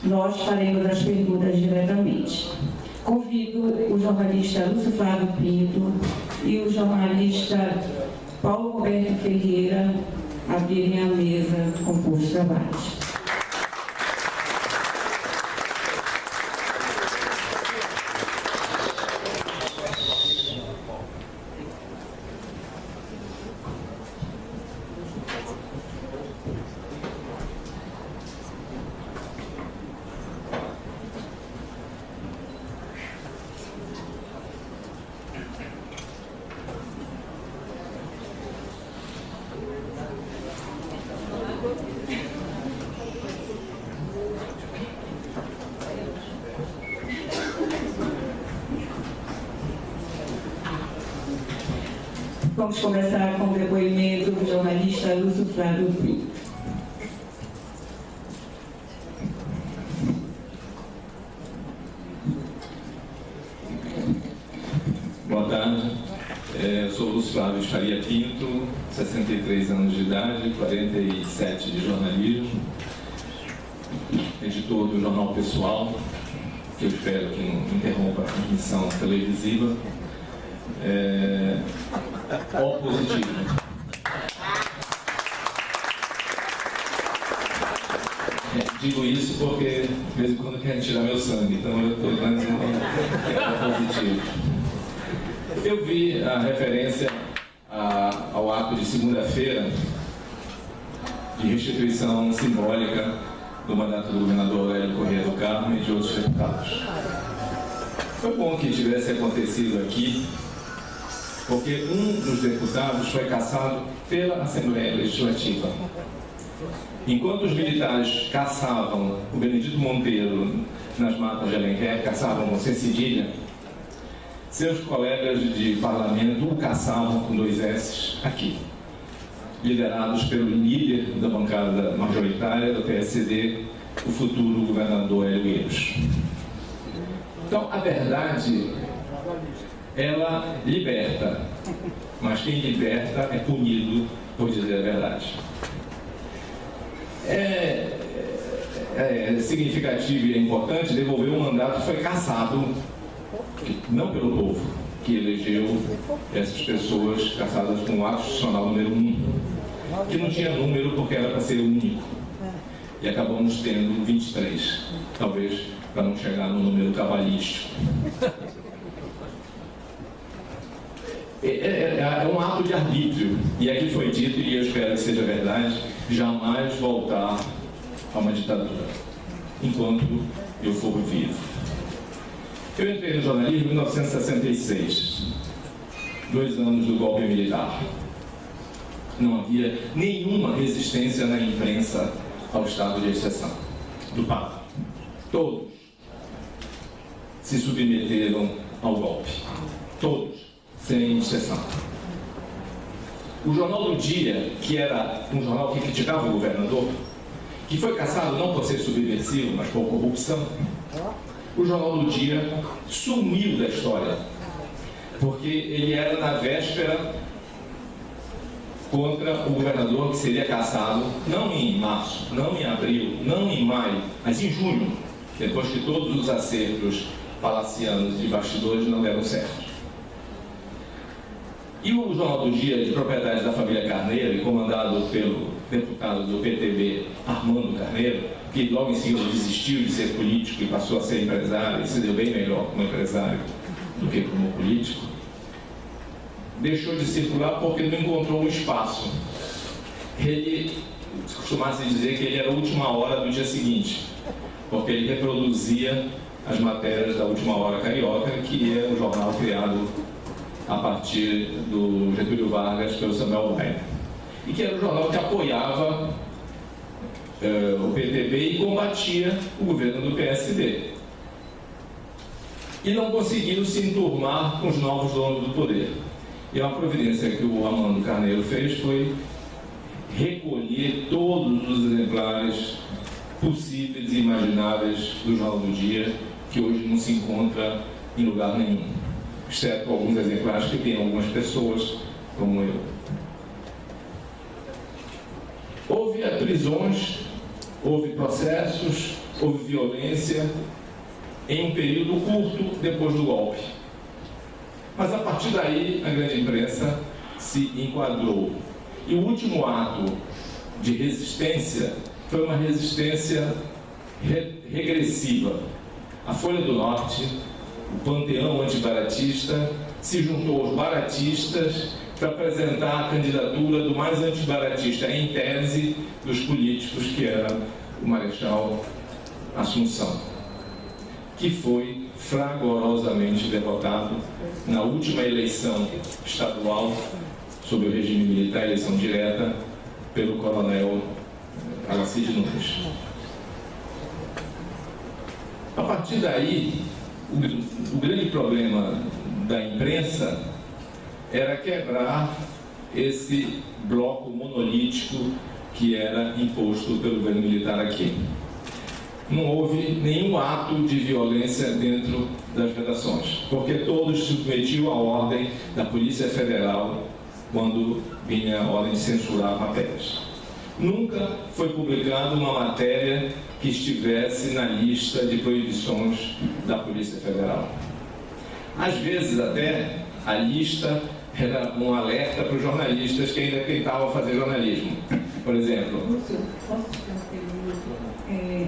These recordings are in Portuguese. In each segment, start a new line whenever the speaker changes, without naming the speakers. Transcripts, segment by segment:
nós faremos as perguntas diretamente. Convido o jornalista Lúcio Flávio Pinto e o jornalista Paulo Roberto Ferreira a abrirem a mesa com o posto de trabalho. Vamos começar com o depoimento do jornalista Lúcio Flávio Pinto.
Boa tarde, eu sou Lúcio Flávio Faria Pinto, 63 anos de idade, 47 de jornalismo, editor do Jornal Pessoal, que eu espero que não interrompa a transmissão televisiva. O positivo. Digo isso porque de vez em quando querem tirar meu sangue, então eu estou dando o positivo. Eu vi a referência ao ato de segunda-feira de restituição simbólica do mandato do governador Aurélio Corrêa do Carmo e de outros deputados. Foi bom que tivesse acontecido aqui, porque um dos deputados foi cassado pela Assembleia Legislativa. Enquanto os militares caçavam o Benedito Monteiro nas matas de Alenquer, caçavam você Cedilha, seus colegas de parlamento o caçavam com 2 S's aqui, liderados pelo líder da bancada majoritária do PSD, o futuro governador Hélio Guedes. Então, a verdade, ela liberta, mas quem liberta é punido por dizer a verdade. É significativo e é importante devolver um mandato que foi cassado, não pelo povo, que elegeu essas pessoas caçadas com o ato institucional número 1, que não tinha número porque era para ser único. E acabamos tendo 23, talvez para não chegar no número cabalístico. É um ato de arbítrio, e aqui foi dito, e eu espero que seja verdade, jamais voltar a uma ditadura, enquanto eu for vivo. Eu entrei no jornalismo em 1966, 2 anos do golpe militar. Não havia nenhuma resistência na imprensa ao estado de exceção do país. Todos se submeteram ao golpe. Todos, sem exceção. O Jornal do Dia, que era um jornal que criticava o governador, que foi cassado não por ser subversivo, mas por corrupção, o Jornal do Dia sumiu da história, porque ele era na véspera contra o governador que seria cassado, não em março, não em abril, não em maio, mas em junho, depois que todos os acertos palacianos de bastidores não deram certo. E o Jornal do Dia, de propriedade da família Carneiro, e comandado pelo deputado do PTB, Armando Carneiro, que logo em seguida desistiu de ser político e passou a ser empresário, e se deu bem melhor como empresário do que como político, deixou de circular porque não encontrou um espaço. Ele costumava dizer que ele era a última hora do dia seguinte, porque ele reproduzia as matérias da Última Hora Carioca, que é um jornal criado a partir do Getúlio Vargas pelo Samuel Weiner, e que era um jornal que apoiava o PTB e combatia o governo do PSD. E não conseguiu se enturmar com os novos donos do poder. E a providência que o Armando Carneiro fez foi recolher todos os exemplares possíveis e imagináveis do Jornal do Dia, que hoje não se encontra em lugar nenhum, exceto alguns exemplares que tem algumas pessoas, como eu. Houve prisões, houve processos, houve violência em um período curto depois do golpe. Mas a partir daí a grande imprensa se enquadrou. E o último ato de resistência foi uma resistência regressiva. A Folha do Norte, o panteão antibaratista, se juntou aos baratistas para apresentar a candidatura do mais antibaratista em tese dos políticos, que era o Marechal Assunção, que foi fragorosamente derrotado na última eleição estadual sob o regime militar, eleição direta, pelo coronel Alacide Nunes. A partir daí, o grande problema da imprensa era quebrar esse bloco monolítico que era imposto pelo governo militar aqui. Não houve nenhum ato de violência dentro das redações, porque todos se submetiam à ordem da Polícia Federal quando vinha a ordem de censurar matérias. Nunca foi publicada uma matéria que estivesse na lista de proibições da Polícia Federal. Às vezes até a lista era um alerta para os jornalistas que ainda tentavam fazer jornalismo. Por exemplo...
Lúcio, posso te interromper?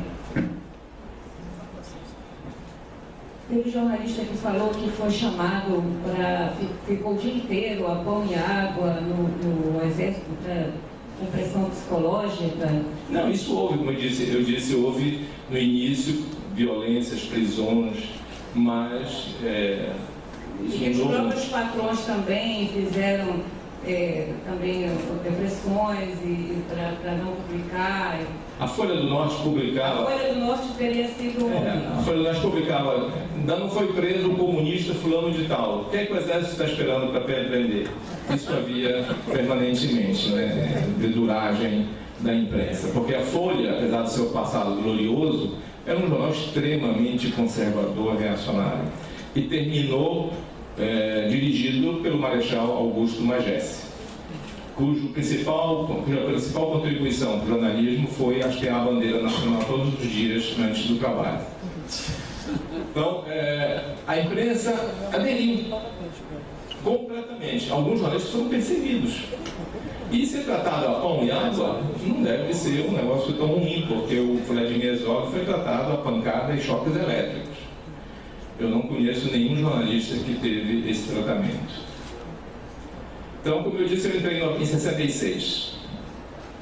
Teve jornalista que falou que foi chamado para... ficou o dia inteiro a pão e água no exército com pressão psicológica.
Não, isso houve, como eu disse, houve no início violências, prisões, mas...
E os próprios patrões também fizeram também depressões para não publicar.
A Folha do Norte publicava...
A Folha do Norte teria sido...
a Folha do Norte publicava: ainda não foi preso o comunista fulano de tal. O que é que o exército está esperando para prender? Isso havia permanentemente, né? Deduragem da imprensa. Porque a Folha, apesar do seu passado glorioso, era um jornal extremamente conservador, reacionário. E terminou dirigido pelo Marechal Augusto Magesse, cuja principal contribuição para o jornalismo foi hastear a bandeira nacional todos os dias antes do trabalho. Então, a imprensa aderiu completamente. Alguns jornalistas foram perseguidos. E ser tratado a pão e água não deve ser um negócio tão ruim, porque o Vladimir Herzog foi tratado a pancada e choques elétricos. Eu não conheço nenhum jornalista que teve esse tratamento. Então, como eu disse, eu entrei em 66.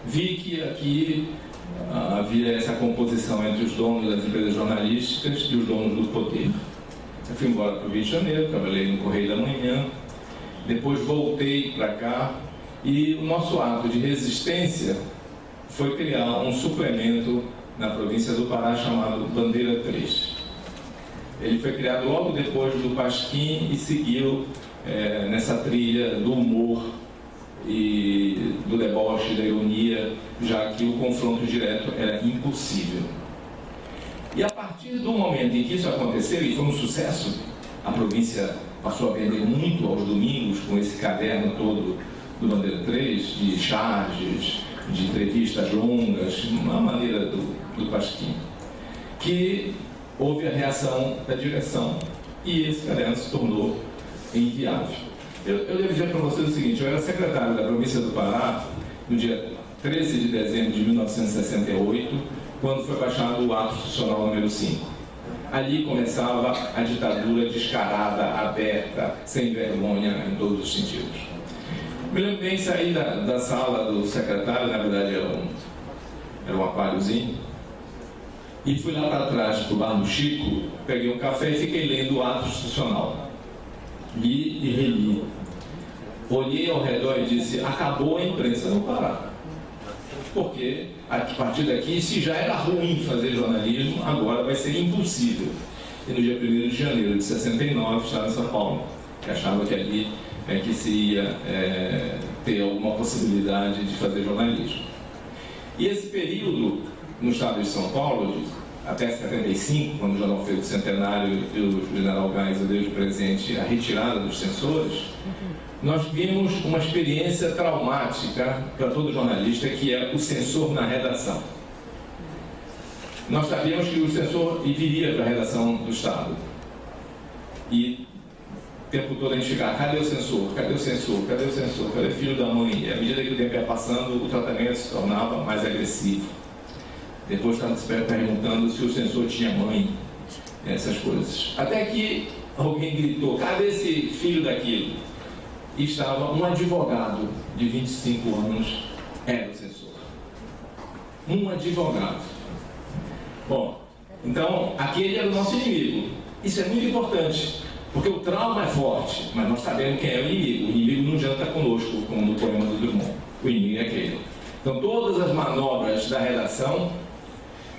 Vi que aqui havia essa composição entre os donos das empresas jornalísticas e os donos do poder. Eu fui embora para o Rio de Janeiro, trabalhei no Correio da Manhã, depois voltei para cá, e o nosso ato de resistência foi criar um suplemento na província do Pará chamado Bandeira 3. Ele foi criado logo depois do Pasquim e seguiu nessa trilha do humor e do deboche, da ironia, já que o confronto direto era impossível. E a partir do momento em que isso aconteceu, e foi um sucesso, a província passou a vender muito aos domingos com esse caderno todo do Bandeira 3, de charges, de entrevistas longas, uma maneira do Pasquim, que houve a reação da direção e esse caderno se tornou inviável. Eu devo dizer para vocês o seguinte: eu era secretário da província do Pará no dia 13 de dezembro de 1968, quando foi baixado o ato institucional número 5. Ali começava a ditadura descarada, aberta, sem vergonha em todos os sentidos. Me lembro bem, saí da sala do secretário, na verdade era um aquáriozinho, e fui lá para trás, para o bar do Chico, peguei um café e fiquei lendo o ato institucional. Li e reli. Olhei ao redor e disse: acabou a imprensa no Pará. Porque a partir daqui, se já era ruim fazer jornalismo, agora vai ser impossível. E no dia 1º de janeiro de 69, estava em São Paulo, que achava que ali que se ia ter alguma possibilidade de fazer jornalismo. E esse período, no estado de São Paulo, até 75, quando o jornal fez o centenário e o general Geisel deu de presente a retirada dos censores, nós vimos uma experiência traumática para todo jornalista, que é o censor na redação. nós sabíamos que o censor viria para a redação do Estado. E o tempo todo a gente ficava, cadê o censor? Cadê o censor? Cadê o censor? Cadê o filho da mãe? E à medida que o tempo ia passando, o tratamento se tornava mais agressivo. Depois estava se perguntando se o censor tinha mãe, essas coisas. Até que alguém gritou, cadê esse filho daquilo? E estava um advogado de 25 anos, era o censor. Um advogado. Bom, então, aquele era o nosso inimigo. Isso é muito importante, porque o trauma é forte, mas nós sabemos quem é o inimigo. O inimigo não janta conosco, como no poema do Drummond. O inimigo é aquele. Então, todas as manobras da redação,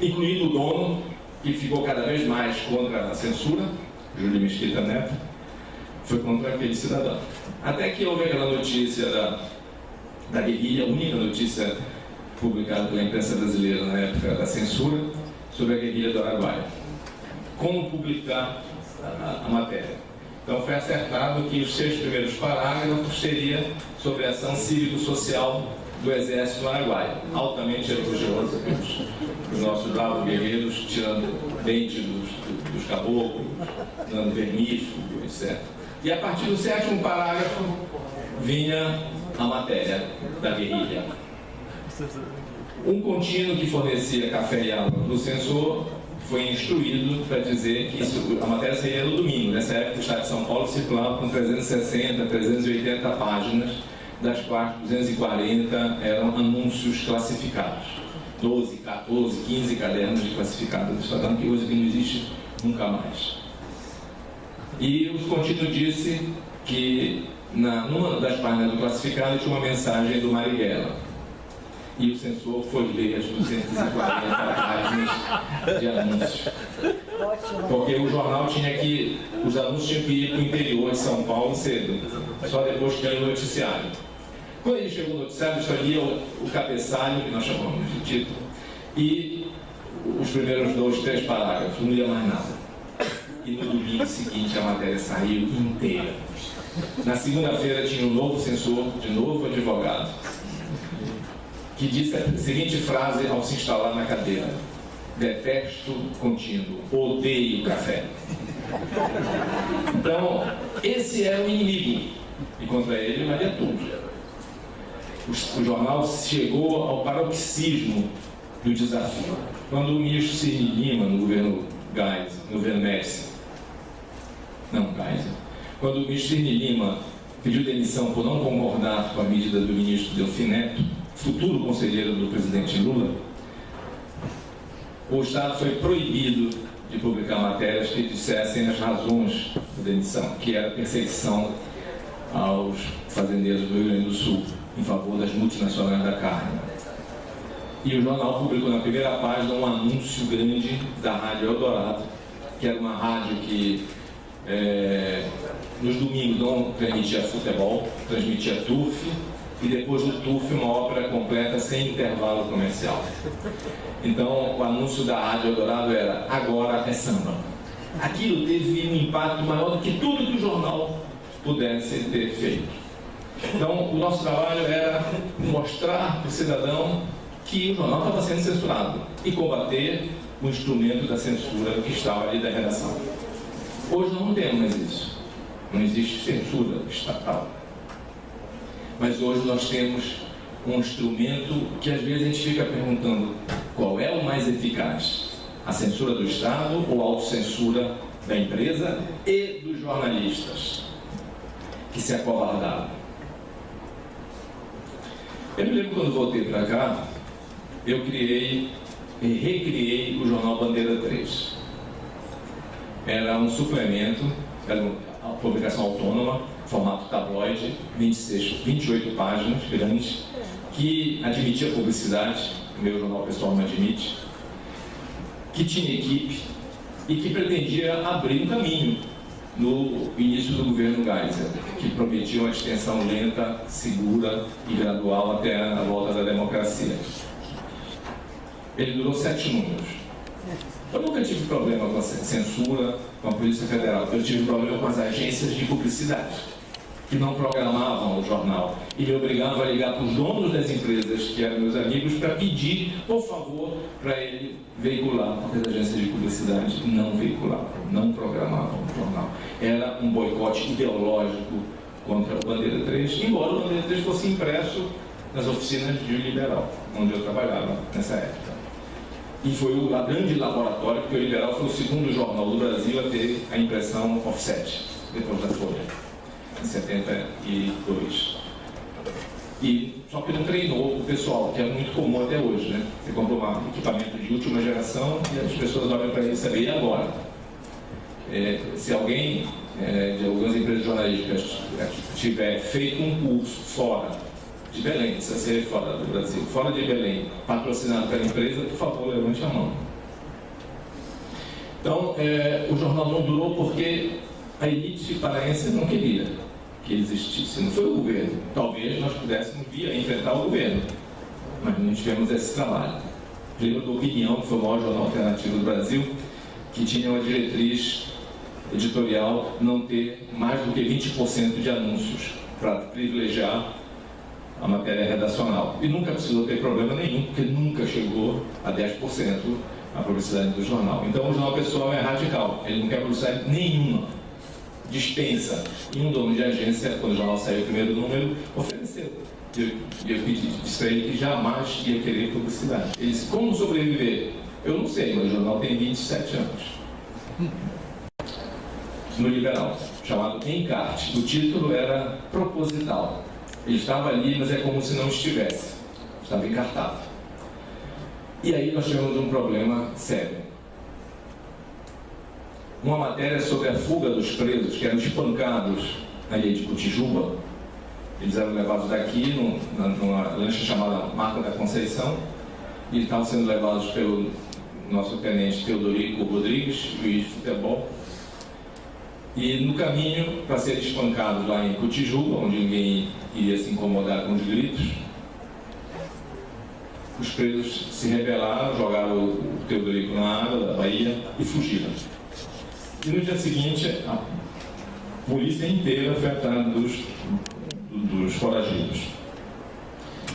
incluindo o dono, que ficou cada vez mais contra a censura, Júlio Mesquita Neto, foi contra aquele cidadão. Até que houve aquela notícia da guerrilha, a única notícia publicada pela imprensa brasileira na época da censura, sobre a guerrilha do Araguaia. Como publicar a matéria? Então foi acertado que os 6 primeiros parágrafos seriam sobre a ação cívico-social do Exército do Araguaia, altamente elogiosa pelos nossos bravos guerreiros, tirando dente dos caboclos, dando vermífugo, etc. E a partir do 7º parágrafo vinha a matéria da guerrilha. Um contínuo que fornecia café e água para o censor foi instruído para dizer que a matéria seria no domingo. Nessa época, o Estado de São Paulo circulava com 360, 380 páginas, das quais 240 eram anúncios classificados. 12, 14, 15 cadernos de classificados do Estadão, que hoje não existe nunca mais. E o contínuo disse que numa das páginas do classificado tinha uma mensagem do Marighella. E o censor foi ler as 240 páginas de anúncios. Porque o jornal os anúncios tinham que ir para o interior de São Paulo cedo, só depois que ia o noticiário. Quando ele chegou no noticiário, só lia o cabeçalho, que nós chamamos de título, e os primeiros 2, 3 parágrafos, não lia mais nada. E no domingo seguinte a matéria saiu inteira. Na segunda-feira tinha um novo censor, de novo advogado, que disse a seguinte frase ao se instalar na cadeira: detesto contínuo, odeio café. Então, esse era o inimigo, e contra ele valia tudo. O jornal chegou ao paroxismo do desafio. Quando o ministro Cirne Lima, no governo Geisel, no governo Médici, quando o ministro Cirne Lima pediu demissão por não concordar com a medida do ministro Delfim Neto, futuro conselheiro do presidente Lula, o Estado foi proibido de publicar matérias que dissessem as razões da demissão, que era perseguição aos fazendeiros do Rio Grande do Sul, em favor das multinacionais da carne. E o jornal publicou na primeira página um anúncio grande da Rádio Eldorado, que era uma rádio que nos domingos não transmitia futebol, transmitia turf, e depois do turf uma ópera completa sem intervalo comercial. Então o anúncio da Rádio Eldorado era: agora é samba. Aquilo teve um impacto maior do que tudo que o jornal pudesse ter feito. Então o nosso trabalho era mostrar para o cidadão que o jornal estava sendo censurado e combater o instrumento da censura que estava ali da redação. Hoje nós não temos mais isso. Não existe censura estatal. Mas hoje nós temos um instrumento que às vezes a gente fica perguntando qual é o mais eficaz: a censura do Estado ou a autocensura da empresa e dos jornalistas que se acovardaram. Eu me lembro quando voltei para cá, eu recriei o jornal Bandeira 3. Era um suplemento, era uma publicação autônoma, formato tabloide, 28 páginas grandes, que admitia publicidade, o meu jornal pessoal não admite, que tinha equipe e que pretendia abrir um caminho no início do governo Geisel, que prometia uma extensão lenta, segura e gradual até a volta da democracia. Ele durou 7 números. Eu nunca tive problema com a censura, com a Polícia Federal. Eu tive problema com as agências de publicidade. que não programavam o jornal e me obrigavam a ligar para os donos das empresas, que eram meus amigos, para pedir, por favor, para ele veicular, porque as agências de publicidade não veiculavam, não programavam o jornal. Era um boicote ideológico contra o Bandeira 3, embora o Bandeira 3 fosse impresso nas oficinas de Liberal, onde eu trabalhava nessa época. E foi o grande laboratório, porque o Liberal foi o segundo jornal do Brasil a ter a impressão offset, depois da Folha, em 72. Só que não treinou o pessoal, que é muito comum até hoje, né? Você compra um equipamento de última geração e as pessoas olham para ele e sabem, e agora? Se alguém de algumas empresas jornalísticas tiver feito um curso fora de Belém, precisa ser fora do Brasil, fora de Belém, patrocinado pela empresa, por favor, levante a mão. Então, o jornal não durou porque a elite paraense não queria que existisse, não foi o governo. Talvez nós pudéssemos vir a enfrentar o governo, mas não tivemos esse trabalho. Lembro do Opinião, que foi o maior jornal alternativo do Brasil, que tinha uma diretriz editorial não ter mais do que 20% de anúncios para privilegiar a matéria redacional. E nunca precisou ter problema nenhum, porque nunca chegou a 10% a publicidade do jornal. Então o jornal pessoal é radical, ele não quer publicidade nenhuma, dispensa. E um dono de agência, quando o jornal saiu o primeiro número, ofereceu. Eu disse para ele que jamais ia querer publicidade. Ele disse, como sobreviver? Eu não sei, mas o jornal tem 27 anos. No Liberal, chamado Encarte. O título era proposital. Ele estava ali, mas é como se não estivesse. Estava encartado. E aí nós tivemos um problema sério. Uma matéria sobre a fuga dos presos, que eram espancados na ilha de Cotijuba. Eles eram levados daqui, numa lancha chamada Marca da Conceição, e estavam sendo levados pelo nosso tenente Teodorico Rodrigues, juiz de futebol. E no caminho, para serem espancados lá em Cotijuba, onde ninguém iria se incomodar com os gritos, os presos se rebelaram, jogaram o Teodorico na água da Bahia e fugiram. E no dia seguinte, a polícia inteira foi atrás dos foragidos.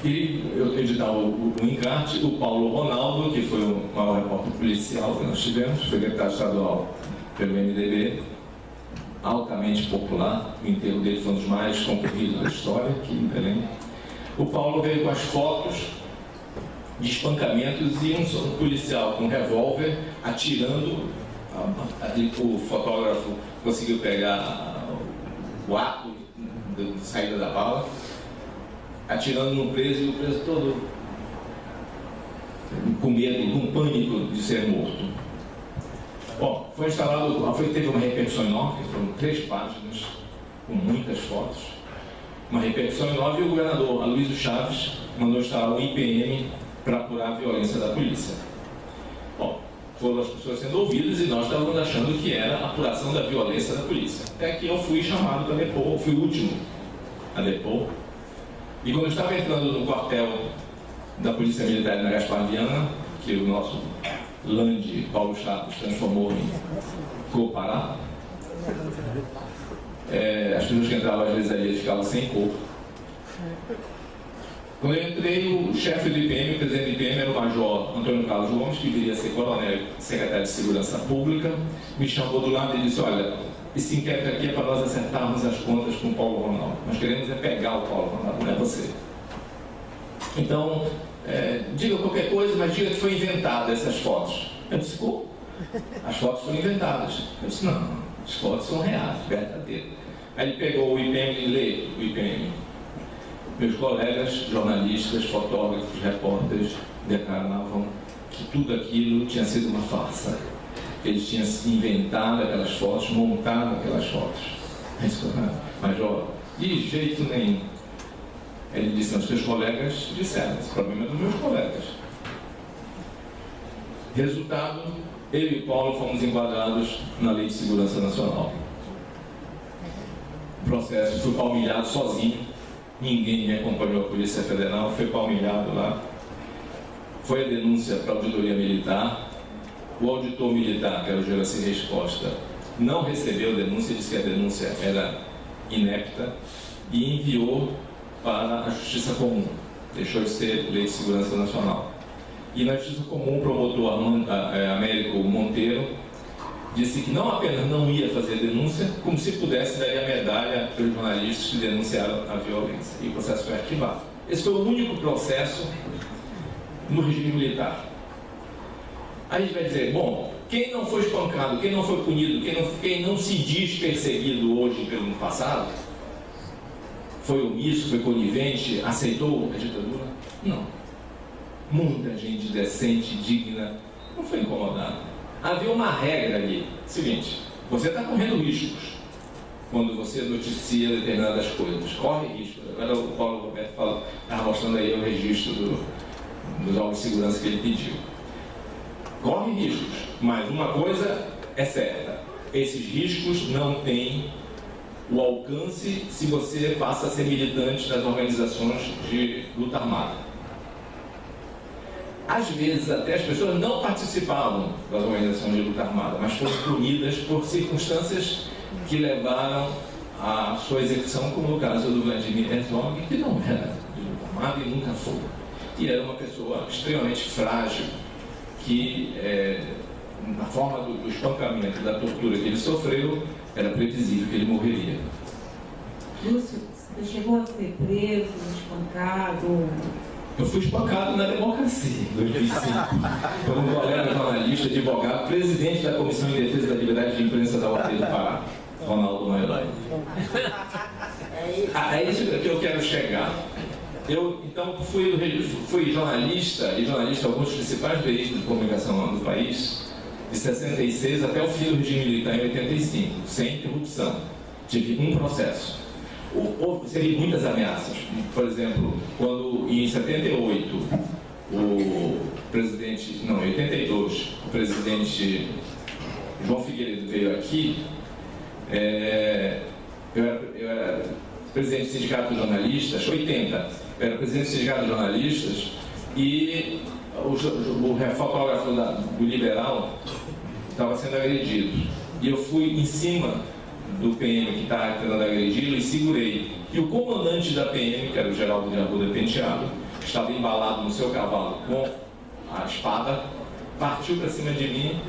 E eu editar o encarte, o Paulo Ronaldo, que foi o maior repórter policial que nós tivemos, foi deputado estadual pelo MDB, altamente popular, o enterro dele foi um dos mais concorridos da história aqui em Belém. O Paulo veio com as fotos de espancamentos e um policial com um revólver atirando. O fotógrafo conseguiu pegar o ato de saída da bala, atirando no preso e o preso todo com medo, com pânico de ser morto. Bom, foi instalado, teve uma repercussão enorme, foram 3 páginas, com muitas fotos, uma repercussão enorme, e o governador Aloysio Chaves mandou instalar o IPM para apurar a violência da polícia. Bom, foram as pessoas sendo ouvidas e nós estávamos achando que era a apuração da violência da polícia. Até que eu fui chamado para depor, eu fui o último a depor, e quando eu estava entrando no quartel da Polícia Militar na Gaspar Viana, que o nosso Lande, Paulo Chaves, transformou em Copará. As pessoas que entravam às vezes ali ficavam sem corpo. Quando eu entrei, o chefe do IPM, o presidente do IPM, era o Major Antônio Carlos Gomes, que viria a ser coronel, secretário de Segurança Pública, me chamou do lado e disse, olha, esse inquérito aqui é para nós acertarmos as contas com o Paulo Ronaldo. Nós queremos pegar o Paulo Ronaldo, não é você. Então, diga qualquer coisa, mas diga que foi inventada essas fotos. Eu disse, pô, as fotos foram inventadas. Eu disse, não, as fotos são reais, verdadeiras. Aí ele pegou o IPM e lê o IPM. Meus colegas, jornalistas, fotógrafos, repórteres, declaravam que tudo aquilo tinha sido uma farsa. Eles tinham inventado aquelas fotos, montado aquelas fotos. Major, de jeito nenhum. Ele disse, os teus colegas disseram, esse problema é dos meus colegas. Resultado, eu e o Paulo fomos enquadrados na Lei de Segurança Nacional. O processo foi palmilhado sozinho, ninguém me acompanhou, a Polícia Federal foi palmilhado lá. Foi a denúncia para a Auditoria Militar. O auditor militar, que era o Juraci Resposta, não recebeu a denúncia, disse que a denúncia era inepta e enviou para a Justiça Comum. Deixou de ser Lei de Segurança Nacional. E na Justiça Comum, o promotor Américo Monteiro disse que não apenas não ia fazer denúncia, como se pudesse dar a medalha para os jornalistas que denunciaram a violência. E o processo foi arquivado. Esse foi o único processo no regime militar. Aí a gente vai dizer, bom, quem não foi espancado, quem não foi punido, quem não se diz perseguido hoje pelo passado, foi omisso, foi conivente, aceitou a ditadura? Não. Muita gente decente, digna, não foi incomodada. Havia uma regra ali, seguinte, você está correndo riscos quando você noticia determinadas coisas, corre risco. Agora o Paulo Roberto estava mostrando aí o registro dos órgãos de segurança que ele pediu. Corre riscos, mas uma coisa é certa, esses riscos não têm o alcance se você passa a ser militante das organizações de luta armada. Às vezes até as pessoas não participavam das organizações de luta armada, mas foram punidas por circunstâncias que levaram à sua execução, como no caso do Vladimir Herzog, que não era de luta armada e nunca foi. E era uma pessoa extremamente frágil, que na forma do espancamento, da tortura que ele sofreu, era previsível que ele morreria.
Lúcio, você chegou a ser preso, espancado?
Eu fui espancado na democracia, em 2005, por um colega jornalista, advogado, presidente da Comissão em Defesa da Liberdade de Imprensa da OAB do Pará, Ronaldo Maior. É isso que eu quero chegar. Eu, então, fui jornalista, e jornalista de alguns dos principais veículos de comunicação do país, de 66 até o fim do regime militar em 85, sem interrupção. Tive um processo. Recebi muitas ameaças. Por exemplo, quando em 78, o presidente, não, em 82, o presidente João Figueiredo veio aqui, eu era presidente do Sindicato dos Jornalistas, 80, eu era presidente do Sindicato dos Jornalistas, e o fotógrafo do Liberal estava sendo agredido. E eu fui em cima do PM que estava tentando agredi-lo e segurei. E o comandante da PM, que era o Geraldo de Arruda Penteado, estava embalado no seu cavalo com a espada, partiu para cima de mim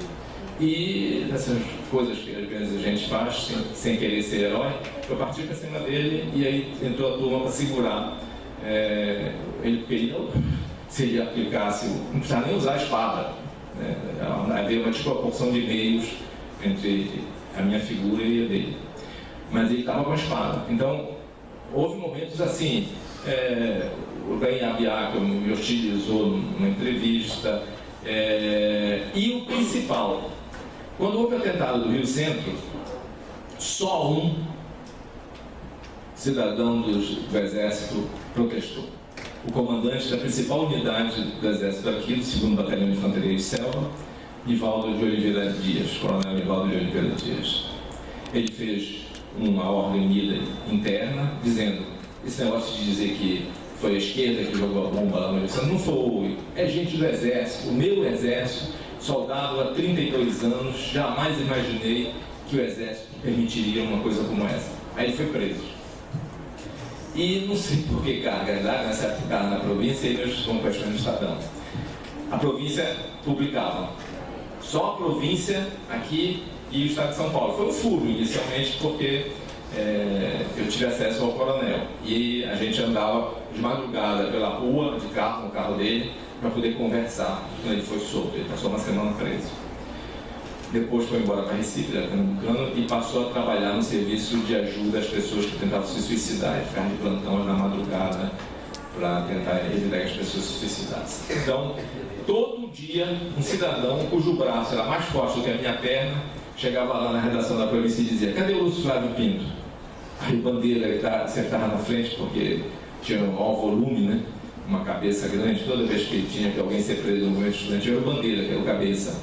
e, dessas coisas que às vezes a gente faz sem querer ser herói, eu parti para cima dele e aí entrou a turma para segurar. Ele queria, se ele aplicasse, não precisava nem usar a espada. Havia uma desproporção de meios entre a minha figura e a dele. Mas ele estava com a espada. Então, houve momentos assim, o Ben Abiaco me hostilizou numa entrevista, e o principal, quando houve o atentado do Rio Centro, só um cidadão do Exército protestou. O comandante da principal unidade do Exército aqui, do 2º Batalhão de Infantaria de Selva, Nivaldo de Oliveira Dias, coronel Nivaldo de Oliveira Dias. Ele fez uma ordem unida interna, dizendo, esse negócio de dizer que foi a esquerda que jogou a bomba lá no Rio Centro, não foi, é gente do Exército, o meu Exército, soldado há 32 anos, jamais imaginei que o Exército permitiria uma coisa como essa. Aí ele foi preso. E não sei por que carga, nessa época na província, e eles vão questionando o Estadão. A província publicava. Só a província aqui e o Estado de São Paulo. Foi um furo, inicialmente, porque eu tive acesso ao coronel. E a gente andava de madrugada pela rua, de carro, no carro dele, para poder conversar quando ele foi solto. Ele passou uma semana preso. Depois foi embora para Recife, era pernambucano, e passou a trabalhar no serviço de ajuda às pessoas que tentavam se suicidar, e ficar de plantão na madrugada para tentar evitar que as pessoas se suicidassem. Então, todo dia, um cidadão cujo braço era mais forte do que a minha perna, chegava lá na redação da província e dizia, cadê o Lúcio Flávio Pinto? Aí Bandeira, ele sentava na frente, porque tinha um maior volume, né? Uma cabeça grande, toda vez que tinha que alguém ser preso no movimento estudantil, era o Bandeira, que era o cabeça.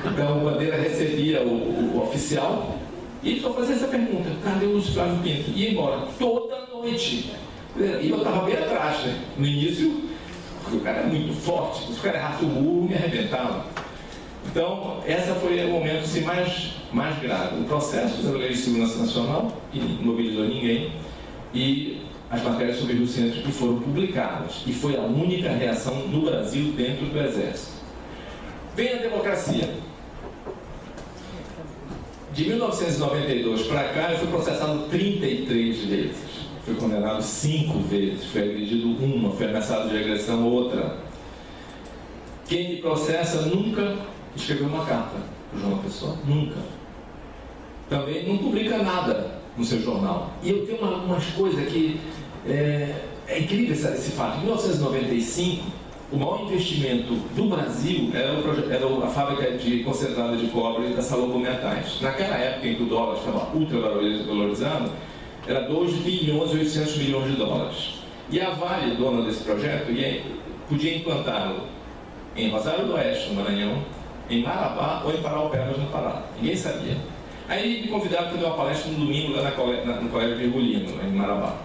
Então o Bandeira recebia o oficial e só fazia essa pergunta, cadê o Lúcio Flávio Pinto? E ia embora, toda noite. E eu estava bem atrás, né? No início, porque o cara é muito forte, se o cara errasse o murro, me arrebentava. Então, essa foi o momento assim, mais grave. O processo da Lei de Segurança Nacional, que não mobilizou ninguém, e as matérias sobre Rio Centro que foram publicadas. E foi a única reação no Brasil dentro do Exército. Vem a democracia. De 1992 para cá, eu fui processado 33 vezes. Fui condenado 5 vezes. Fui agredido uma, fui ameaçado de agressão outra. Quem me processa nunca escreveu uma carta para o João Pessoa. Nunca. Também não publica nada no seu jornal. E eu tenho umas coisas que... É incrível esse fato. Em 1995, o maior investimento do Brasil era a fábrica de concentrado de cobre da Salobo Metais. Naquela época em que o dólar estava ultra valorizado, era 2 bilhões e 800 milhões de dólares. E a Vale, dona desse projeto, podia implantá-lo em Rosário do Oeste, no Maranhão, em Marabá ou em Paraupebas, no Pará. Ninguém sabia. Aí me convidaram para dar uma palestra no domingo lá no Colégio Virgulino, em Marabá.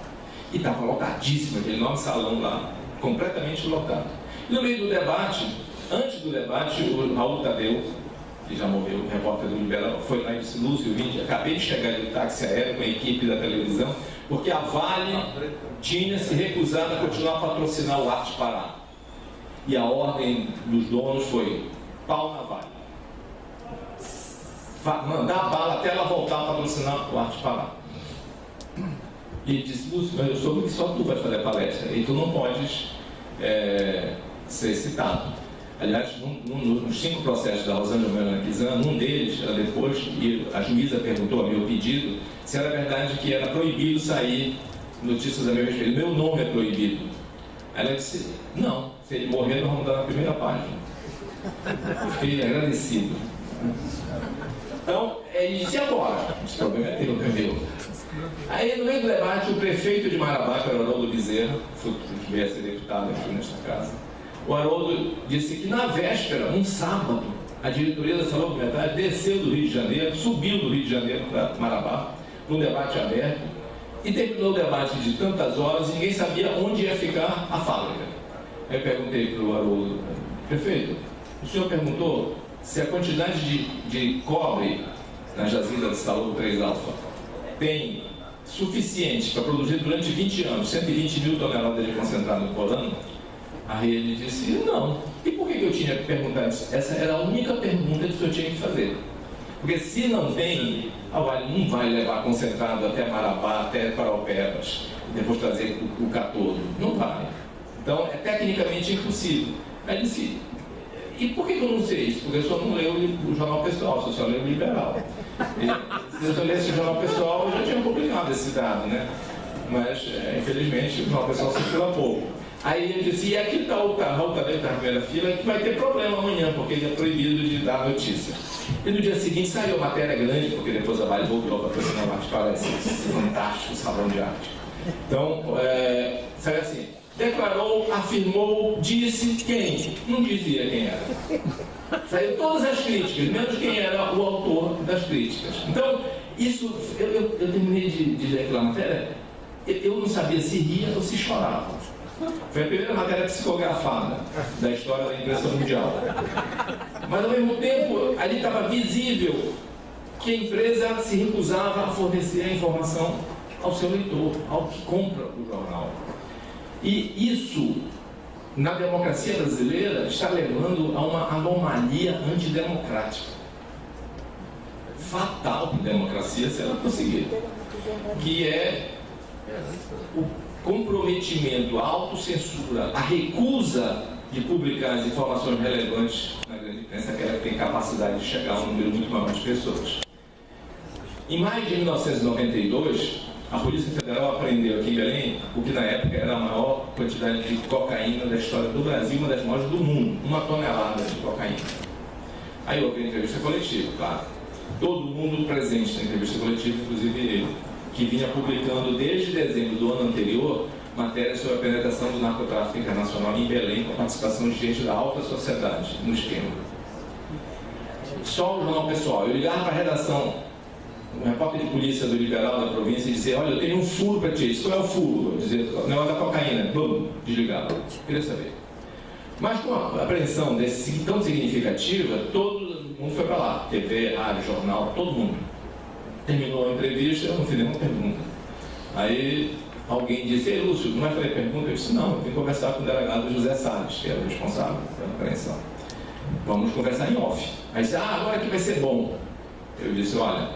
E estava lotadíssimo, aquele enorme salão lá, completamente lotado. E no meio do debate, antes do debate, o Raul Tadeu, que já morreu, o repórter do Liberal, foi lá e disse: Lúcio, acabei de chegar de táxi aéreo com a equipe da televisão, porque a Vale tinha se recusado a continuar a patrocinar o Arte Pará. E a ordem dos donos foi: pau na Vale. Mandar a bala até ela voltar a patrocinar o Arte Pará. E ele disse: Lúcio, eu soube que só tu vai fazer a palestra, e tu não podes ser citado. Aliás, nos 5 processos da Rosângela Melana Kizan, um deles era depois, e a juíza perguntou a meu pedido se era verdade que era proibido sair notícias a meu respeito. Meu nome é proibido. Ela disse: não, se ele morrer, nós vamos dar na primeira página. Fiquei agradecido. Então, ele disse: agora? Esse problema é teu, não é meu. Aí, no meio do debate, o prefeito de Marabá, que era o Haroldo Bezerra, que veio a ser deputado aqui nesta casa, o Haroldo disse que na véspera, um sábado, a diretoria da Salobo Metais desceu do Rio de Janeiro, subiu do Rio de Janeiro para Marabá, para um debate aberto, e terminou o debate de tantas horas e ninguém sabia onde ia ficar a fábrica. Aí eu perguntei para o Haroldo: prefeito, o senhor perguntou se a quantidade de cobre na jazida de Salobo 3 Alfa tem suficiente para produzir durante 20 anos 120 mil toneladas de concentrado por ano? Aí ele disse: não. E por que eu tinha que perguntar isso? Essa era a única pergunta que o senhor tinha que fazer. Porque se não tem, a Vale não vai levar concentrado até Marabá, até Paraupebas, e depois trazer o catodo. Não vai. Então, é tecnicamente impossível. Aí ele disse: e por que eu não sei isso? Porque eu só não leio o Jornal Pessoal, só leio o Liberal. E, se eu lesse o Jornal Pessoal, eu já tinha publicado esse dado, né? Mas, infelizmente, o Jornal Pessoal circula pouco. Aí ele disse: e aqui está o Raul Tadeu na primeira fila, que vai ter problema amanhã, porque ele é proibido de dar notícia. E no dia seguinte saiu a matéria grande, porque depois a Vale voltou para patrocinar o Arte Pará, esse fantástico salão de arte. Então, saiu assim: declarou, afirmou, disse quem? Não dizia quem era. Saiu todas as críticas, menos quem era o autor das críticas. Então, isso, eu terminei de ler aquela matéria, eu não sabia se ria ou se chorava. Foi a primeira matéria psicografada da história da imprensa mundial. Mas, ao mesmo tempo, ali estava visível que a empresa se recusava a fornecer a informação ao seu leitor, ao que compra o jornal. E isso, na democracia brasileira, está levando a uma anomalia antidemocrática. Fatal para a democracia, se ela conseguir. Que é o comprometimento, a autocensura, a recusa de publicar as informações relevantes na grande imprensa, aquela que tem capacidade de chegar a um número muito maior de pessoas. Em maio de 1992, a Polícia Federal apreendeu aqui em Belém o que na época era a maior quantidade de cocaína da história do Brasil, uma das maiores do mundo, 1 tonelada de cocaína. Aí houve a entrevista coletiva, claro. Todo mundo presente na entrevista coletiva, inclusive ele, que vinha publicando desde dezembro do ano anterior matérias sobre a penetração do narcotráfico internacional em Belém, com a participação de gente da alta sociedade no esquema. Só o Jornal Pessoal. Eu ligava para a redação, um repórter de polícia do Liberal da província, e dizia: olha, eu tenho um furo para ti. Isso é o furo? Eu dizia: o negócio da cocaína. Bum, desligava. Queria saber. Mas com a apreensão tão significativa, todos mundo foi para lá, TV, rádio, jornal, todo mundo. Terminou a entrevista, eu não fiz nenhuma pergunta. Aí alguém disse: ei, Lúcio, não vai fazer pergunta? Eu disse: não, eu vim conversar com o delegado José Salles, que era o responsável pela apreensão. Vamos conversar em off. Aí disse: agora que vai ser bom. Eu disse: olha,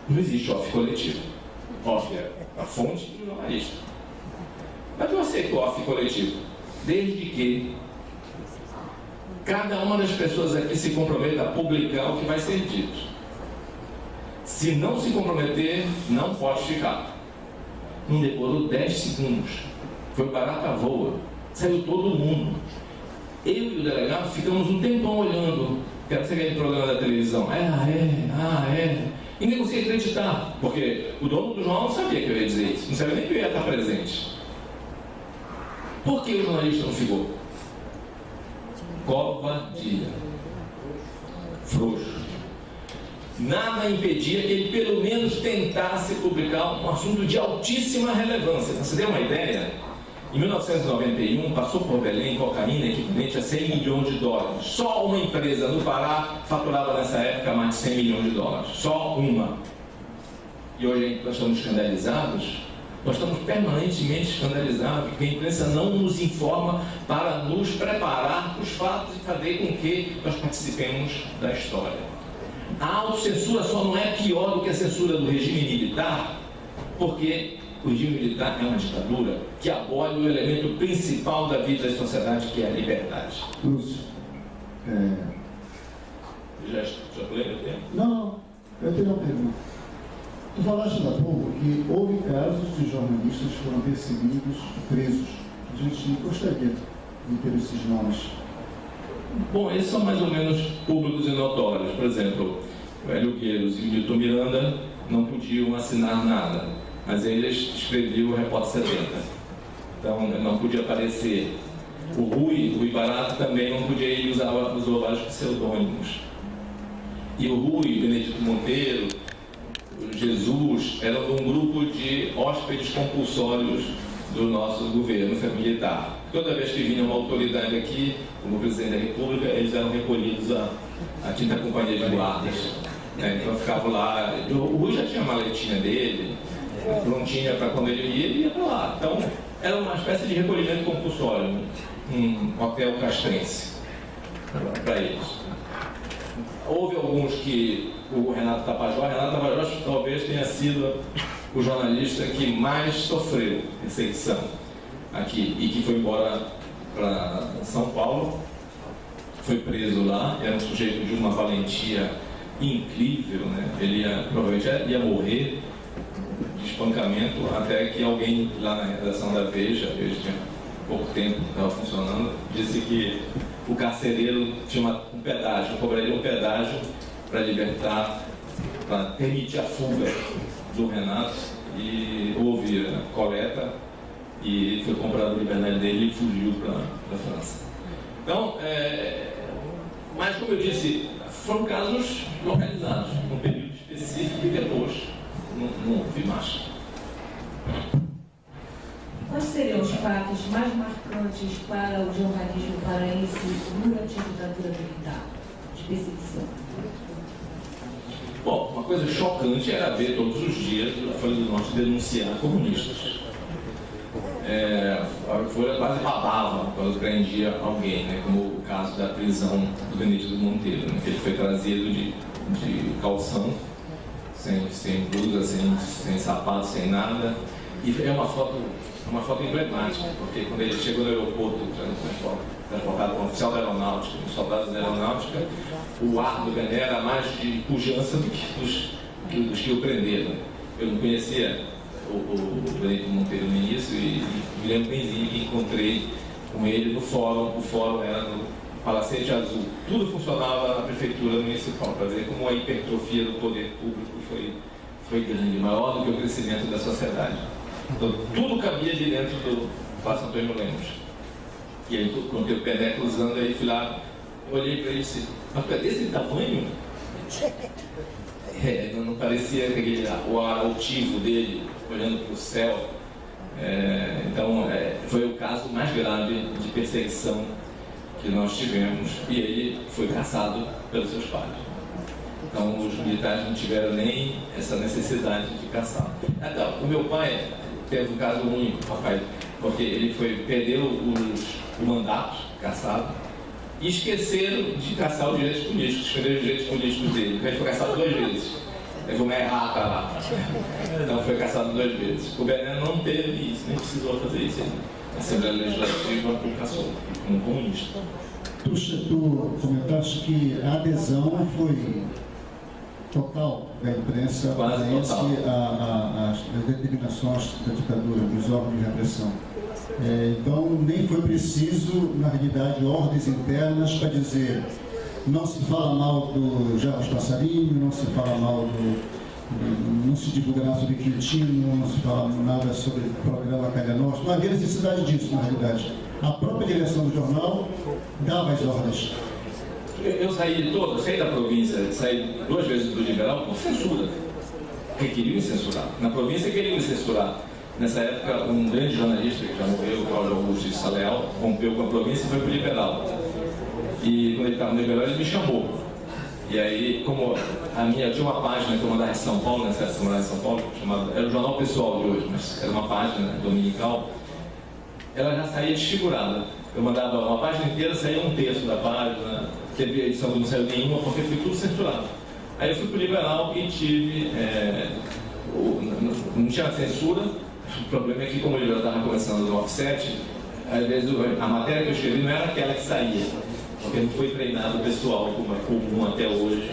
não existe off coletivo. Off é a fonte do jornalista. Mas eu aceito off coletivo, desde que cada uma das pessoas aqui se comprometa a publicar o que vai ser dito. Se não se comprometer, não pode ficar. Não demorou 10 segundos. Foi barata voa. Saiu todo mundo. Eu e o delegado ficamos um tempão olhando. Quero ser aquele programa da televisão. Ninguém conseguia acreditar. Porque o dono do jornal não sabia que eu ia dizer isso. Não sabia nem que eu ia estar presente. Por que o jornalista não ficou? Covardia. Frouxo. Nada impedia que ele pelo menos tentasse publicar um assunto de altíssima relevância. Para você ter uma ideia, em 1991 passou por Belém cocaína equivalente a 100 milhões de dólares. Só uma empresa no Pará faturava nessa época mais de 100 milhões de dólares. Só uma. E hoje nós estamos escandalizados. Nós estamos permanentemente escandalizados, porque a imprensa não nos informa para nos preparar para os fatos e fazer com que nós participemos da história. A autocensura só não é pior do que a censura do regime militar, porque o regime militar é uma ditadura que abole o elemento principal da vida da sociedade, que é a liberdade.
Lúcio,
Já falei o tempo?
Não, eu tenho uma pergunta. Tu falaste há pouco que houve casos de jornalistas que foram perseguidos, presos. A gente gostaria de ter esses nomes.
Bom, esses são mais ou menos públicos e notórios. Por exemplo, o Hélio Gueiros e o Milton Miranda não podiam assinar nada, mas eles escreviam o Repórter 70. Então, não podia aparecer. O Rui Barato também não podia ir, usou vários pseudônimos. E o Rui, Benedito Monteiro, o Jesus, eram de um grupo de hóspedes compulsórios do nosso governo militar. Toda vez que vinha uma autoridade aqui, como o presidente da República, eles eram recolhidos à quinta companhia de guardas. Então ficavam lá. O Rui já tinha a maletinha dele, prontinha para quando ele ia para lá. Então era uma espécie de recolhimento compulsório, um hotel castrense para eles. Houve alguns que o Renato Tapajós talvez tenha sido o jornalista que mais sofreu perseguição aqui e que foi embora para São Paulo, foi preso lá, era um sujeito de uma valentia incrível, né? Ele provavelmente ia morrer de espancamento até que alguém lá na redação da Veja tinha pouco tempo que estava funcionando, disse que o carcereiro tinha um pedágio, cobraria um pedágio para libertar, para permitir a fuga do Renato, e houve coleta e ele foi comprado a liberdade dele e fugiu para a França. Então, mas como eu disse, foram casos localizados, num período específico, e depois não houve mais.
Quais seriam os fatos mais marcantes para o jornalismo paraense durante a ditadura militar de perseguição?
Bom, uma coisa chocante era ver todos os dias a Folha do Norte denunciar comunistas. A Folha quase babava quando prendia alguém, né? Como o caso da prisão do Benedito Monteiro, né? Que ele foi trazido de calção, sem blusa, sem sapato, sem nada. E é uma foto emblemática, porque quando ele chegou no aeroporto, transportado como oficial da aeronáutica, os soldados da aeronáutica, o ar do Bené era mais de pujança do que dos que o prenderam. Eu não conhecia o Benedito Monteiro no início e me lembro benzinho que encontrei com ele no fórum. O fórum era no Palacete Azul. Tudo funcionava na prefeitura municipal, para ver como a hipertrofia do poder público foi grande, maior do que o crescimento da sociedade. Então, tudo cabia de dentro do Palácio Antônio Lemos. E aí, quando eu o Bené cruzando, aí fui lá, olhei para ele e disse: mas é desse tamanho? Não parecia aquele, o ar altivo dele, olhando para o céu. Então, foi o caso mais grave de perseguição que nós tivemos, e ele foi caçado pelos seus pais. Então, os militares não tiveram nem essa necessidade de caçar. Então, o meu pai teve um caso único, papai, porque ele perdeu o mandato, caçado, e esqueceram de caçar os direitos políticos, esconderam os direitos políticos dele. Então, ele foi caçado 2 vezes. Levou uma errata lá. Então, foi caçado 2 vezes. O Bernardo não teve isso, nem precisou fazer isso. A Assembleia Legislativa o caçou, como comunista.
Tu comentaste que a adesão foi total da imprensa às determinações da ditadura, dos órgãos de repressão. Então, nem foi preciso, na realidade, ordens internas para dizer não se fala mal do Jarbas Passarinho, não se fala mal não se divulga nada sobre Quintino, não se fala nada sobre o programa Calha Norte. Não havia necessidade disso, na realidade. A própria direção do jornal dava as ordens.
Eu saí da província, saí 2 vezes do Liberal por censura. Queriam me censurar. Na província queriam me censurar. Nessa época, um grande jornalista que já morreu, Cláudio Augusto de Saleal, rompeu com a província e foi para o Liberal. E quando ele estava no Liberal, ele me chamou. E aí, como eu tinha uma página que eu mandava em São Paulo, nessa época eu mandava em São Paulo, era o Jornal Pessoal de hoje, mas era uma página dominical, ela já saía desfigurada. Eu mandava uma página inteira, saía 1/3 da página, teve edição que não saiu nenhuma, porque foi tudo censurado. Aí eu fui para o Liberal e tive... não tinha censura. O problema é que, como o Liberal estava começando no offset, às vezes a matéria que eu escrevi não era aquela que saía, porque não foi treinado o pessoal, como é comum até hoje.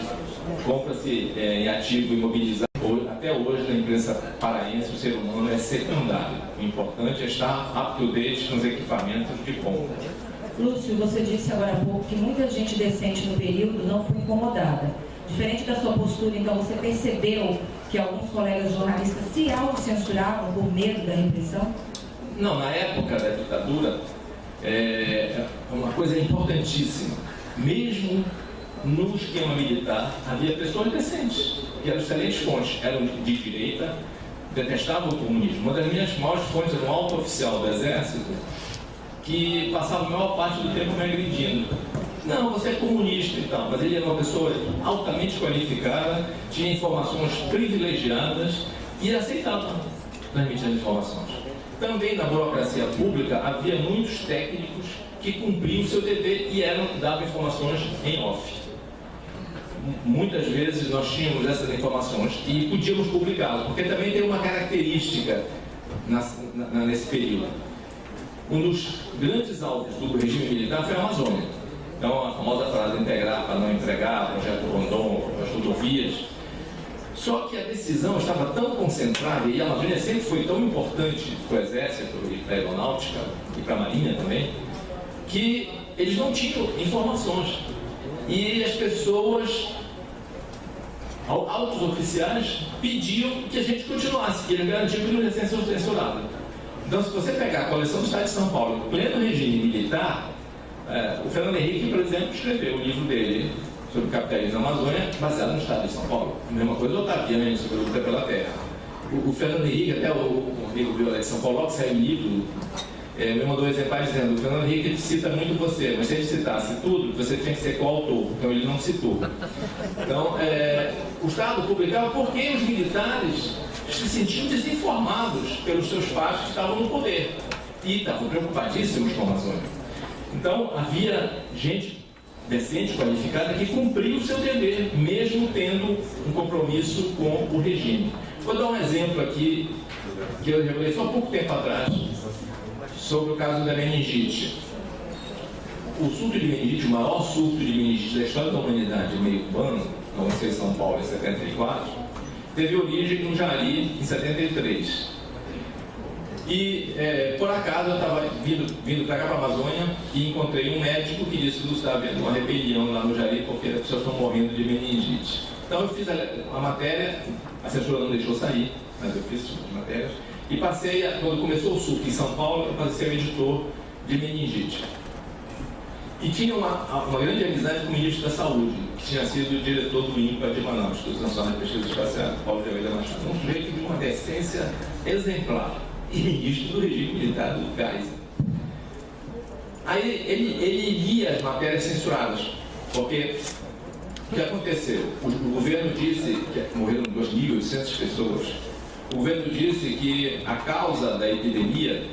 Compra-se em ativo imobilizado. Até hoje, na imprensa paraense, o ser humano é secundário. O importante é estar up-to-date com os equipamentos de compra.
Lúcio, você disse agora há pouco que muita gente decente no período não foi incomodada. Diferente da sua postura, então, você percebeu que alguns colegas jornalistas se autocensuravam por medo da repressão?
Não, na época da ditadura, uma coisa importantíssima. Mesmo no esquema militar, havia pessoas decentes, que eram excelentes fontes, eram de direita, detestavam o comunismo. Uma das minhas maiores fontes era um alto oficial do Exército, que passava a maior parte do tempo me agredindo. Não, você é comunista e tal, mas ele era uma pessoa altamente qualificada, tinha informações privilegiadas e aceitava transmitir as informações. Também na burocracia pública havia muitos técnicos que cumpriam o seu dever e davam informações em off. Muitas vezes nós tínhamos essas informações e podíamos publicá-las, porque também tem uma característica nesse período. Um dos grandes alvos do regime militar foi a Amazônia. Então, a famosa frase integrar para não empregar, projeto Rondon, as rodovias. Só que a decisão estava tão concentrada, e a Amazônia sempre foi tão importante para o Exército e para a Aeronáutica e para a Marinha também, que eles não tinham informações. E as pessoas, altos oficiais, pediam que a gente continuasse, e eles garantiam que não ia ser censurado. Então, se você pegar a coleção do Estado de São Paulo, em pleno regime militar, o Fernando Henrique, por exemplo, escreveu o livro dele sobre o capitalismo na Amazônia, baseado no Estado de São Paulo. A mesma coisa o Otaviano sobre a luta pela terra. O Fernando Henrique, até o amigo meu de São Paulo, que saiu o livro, me mandou um exemplar dizendo: o Fernando Henrique cita muito você, mas se ele citasse tudo, você tinha que ser coautor. Então ele não citou. Então, o Estado publicava porque os militares se sentiam desinformados pelos seus pais que estavam no poder e estavam preocupadíssimos com a Amazônia. Então, havia gente decente, qualificada, que cumpria o seu dever, mesmo tendo um compromisso com o regime. Vou dar um exemplo aqui, que eu revelei só há pouco tempo atrás, sobre o caso da meningite. O surto de meningite, o maior surto de meningite da história da humanidade meio urbano, aconteceu em São Paulo em 74, teve origem no Jari, em 73. E, por acaso, eu estava vindo para cá, para a Amazônia, e encontrei um médico que disse que estava havendo uma rebelião lá no Jari, porque as pessoas estão morrendo de meningite. Então, eu fiz a matéria, a censura não deixou sair, mas eu fiz as matérias, e passei, quando começou o surto em São Paulo, eu passei a ser o editor de meningite. E tinha uma grande amizade com o ministro da Saúde, que tinha sido o diretor do INPA de Manaus, Instituto Nacional de Pesquisa Espacial, Paulo de Almeida Machado. Um sujeito de uma decência exemplar. E ministro do regime militar do Geisel. Aí ele lia as matérias censuradas, porque o que aconteceu? O governo disse que morreram 2.800 pessoas. O governo disse que a causa da epidemia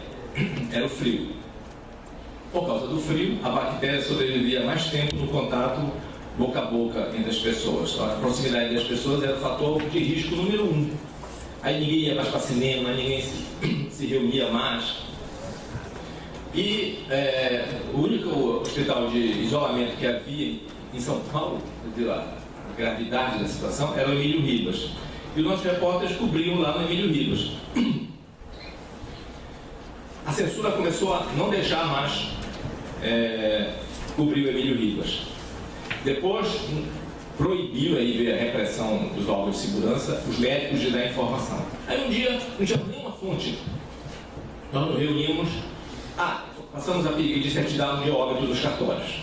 era o frio. Por causa do frio, a bactéria sobrevivia mais tempo no contato boca a boca entre as pessoas. Então, a proximidade das pessoas era o fator de risco número 1. Aí ninguém ia mais para cinema, ninguém se reunia mais. E o único hospital de isolamento que havia em São Paulo, devido à gravidade da situação, era o Emílio Ribas. E os nossos repórteres cobriam lá no Emílio Ribas. A censura começou a não deixar mais cobrir o Emílio Ribas. Depois proibiu, aí veio a repressão dos órgãos de segurança, os médicos de dar informação. Aí um dia, não tinha nenhuma fonte. Nós nos reunimos, passamos a pedir certidão de óbito dos cartórios.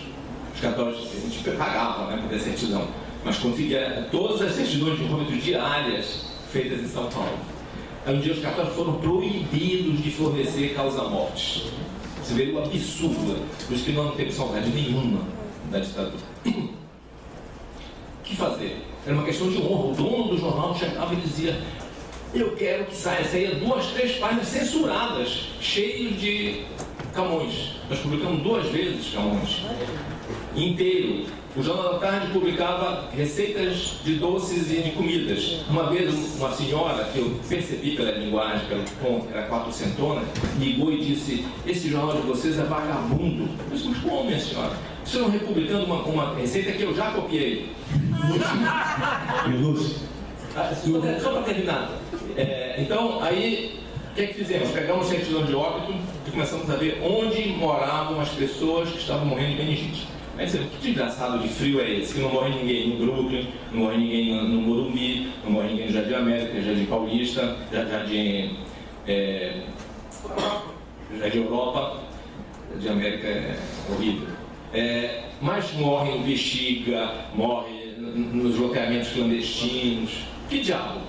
Os cartórios a gente pagava, né, para ter certidão, mas conseguia todas as certidões de óbito diárias feitas em São Paulo. Aí um dia os cartórios foram proibidos de fornecer causa-mortes. Você vê o absurdo dos que não têm saudade nenhuma da ditadura. O que fazer? Era uma questão de honra. O dono do jornal chegava e dizia: eu quero que saia 2, 3 páginas censuradas, cheios de Camões. Nós publicamos 2 vezes Camões inteiro. O Jornal da Tarde publicava receitas de doces e de comidas. Uma vez uma senhora, que eu percebi pela linguagem, pelo tom, era 400, ligou e disse: esse jornal de vocês é vagabundo. Eu disse: mas como, minha senhora? Vocês estão republicando uma receita que eu já copiei.
Lúcio.
Só para terminar. Então, aí, o que é que fizemos? Pegamos certidão de óbito e começamos a ver onde moravam as pessoas que estavam morrendo de meningite. Aí você, que desgraçado de frio é esse? Que não morre ninguém no Brooklyn, não morre ninguém no Morumbi, não morre ninguém no Jardim América, Jardim Paulista, Jardim Europa. Jardim América é horrível. Mas morre no Bexiga, morre nos loteamentos clandestinos. Que diabo?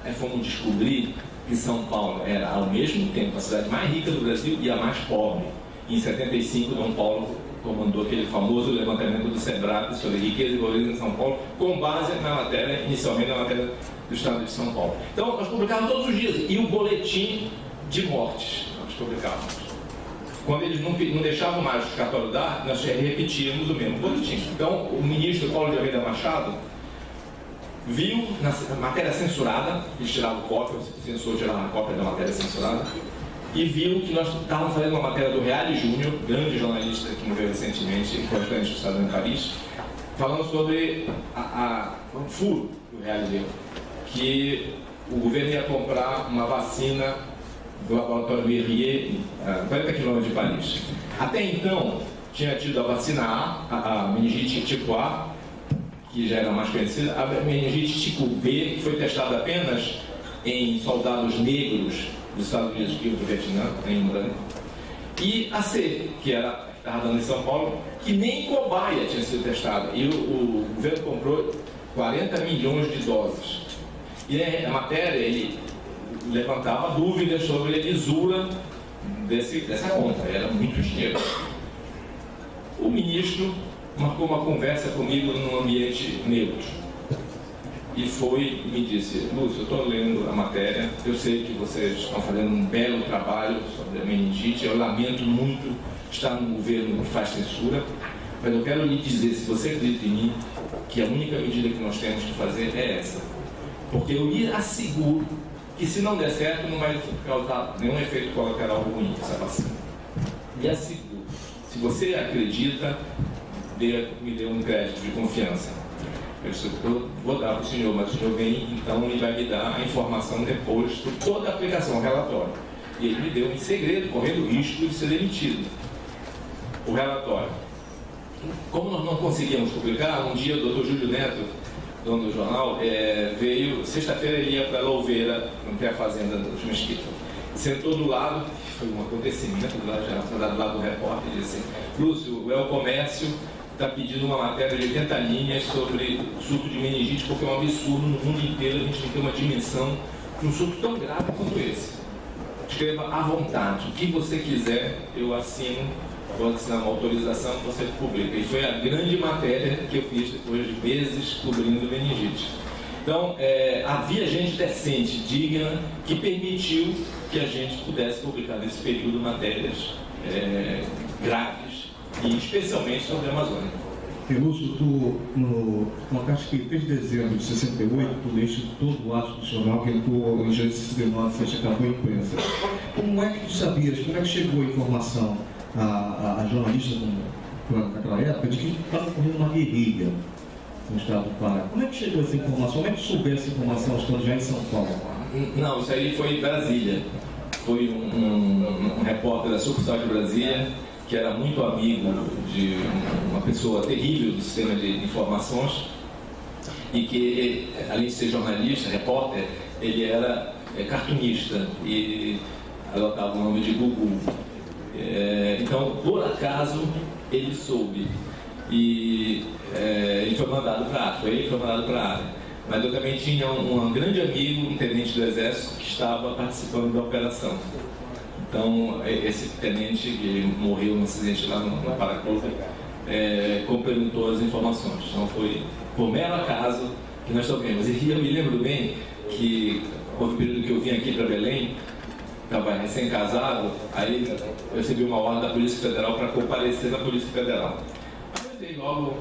Aí fomos descobrir que São Paulo era, ao mesmo tempo, a cidade mais rica do Brasil e a mais pobre. Em 75, Dom Paulo comandou aquele famoso levantamento do SEBRAP sobre riqueza e pobreza em São Paulo, com base na matéria, inicialmente na matéria do Estado de São Paulo. Então, nós publicávamos todos os dias. E o boletim de mortes, nós publicávamos. Quando eles não deixavam mais os cartórios dar, nós repetíamos o mesmo boletim. Então, o ministro Paulo de Almeida Machado viu na matéria censurada, eles tiravam cópia, o censor tirava uma cópia da matéria censurada, e viu que nós estávamos fazendo uma matéria do Reale Júnior, grande jornalista que morreu recentemente, importante do Estado de Paris, falando sobre o furo que o Reale deu, que o governo ia comprar uma vacina do laboratório Merrier, a 40 km de Paris. Até então, tinha tido a vacina A, a meningite tipo A, que já era mais conhecida, a meningite tipo B, que foi testada apenas em soldados negros dos Estados Unidos e do Vietnã, em branco, e a C, que estava dando em São Paulo, que nem cobaia tinha sido testada. E o governo comprou 40 milhões de doses. E a matéria, ele levantava dúvidas sobre a lisura dessa conta, era muito dinheiro. O ministro marcou uma conversa comigo num ambiente neutro e me disse: Lúcio, eu estou lendo a matéria, eu sei que vocês estão fazendo um belo trabalho sobre a meningite, eu lamento muito estar num governo que faz censura, mas eu quero lhe dizer, se você acredita em mim, que a única medida que nós temos que fazer é essa, porque eu lhe asseguro que, se não der certo, não vai causar nenhum efeito colateral ruim essa vacina. Lhe asseguro. Se você acredita, me dê um crédito de confiança. Eu vou dar para o senhor, mas o senhor vem então e vai me dar a informação depois sobre toda a aplicação, o relatório. E ele me deu em segredo, correndo o risco de ser demitido, o relatório. Como nós não conseguíamos publicar, um dia o doutor Júlio Neto, dono do jornal, veio, sexta-feira ele ia para Louveira, não tem a fazenda dos Mesquitos. Sentou do lado, foi um acontecimento do lado do repórter, e disse assim: Lúcio, o El Comércio está pedindo uma matéria de 80 linhas sobre o surto de meningite, porque é um absurdo no mundo inteiro, a gente não tem uma dimensão de um surto tão grave quanto esse. Escreva à vontade, o que você quiser, eu assino vou assinar uma autorização, você publica. E foi a grande matéria que eu fiz depois de meses cobrindo meningite. Então, havia gente decente, digna, que permitiu que a gente pudesse publicar nesse período matérias graves, e especialmente sobre a Amazônia.
Pelúcio, tu colocaste que desde dezembro de 68, tu leste todo o ato institucional que entrou em janeiro de 69, você acabou a imprensa. Como é que tu sabias, como é que chegou a informação a jornalistas naquela época de que estava ocorrendo uma guerrilha no estado do Pará? Como é que chegou essa informação? Como é que tu soubesse essa informação estando já em São Paulo?
Não, isso aí foi em Brasília. Foi um repórter da sucursal de Brasília, que era muito amigo de uma pessoa terrível do sistema de informações, e que, além de ser jornalista, repórter, ele era cartunista e adotava o nome de Gugu. Então, por acaso, ele soube e ele foi mandado para a área. Mas eu também tinha um grande amigo, um tenente do Exército, que estava participando da operação. Então, esse tenente que morreu no acidente lá no Paracuta complementou as informações. Então, foi por mero acaso que nós soubemos. E eu me lembro bem que, houve um período que eu vim aqui para Belém, estava recém-casado, aí eu recebi uma ordem da Polícia Federal para comparecer na Polícia Federal. Aí eu dei logo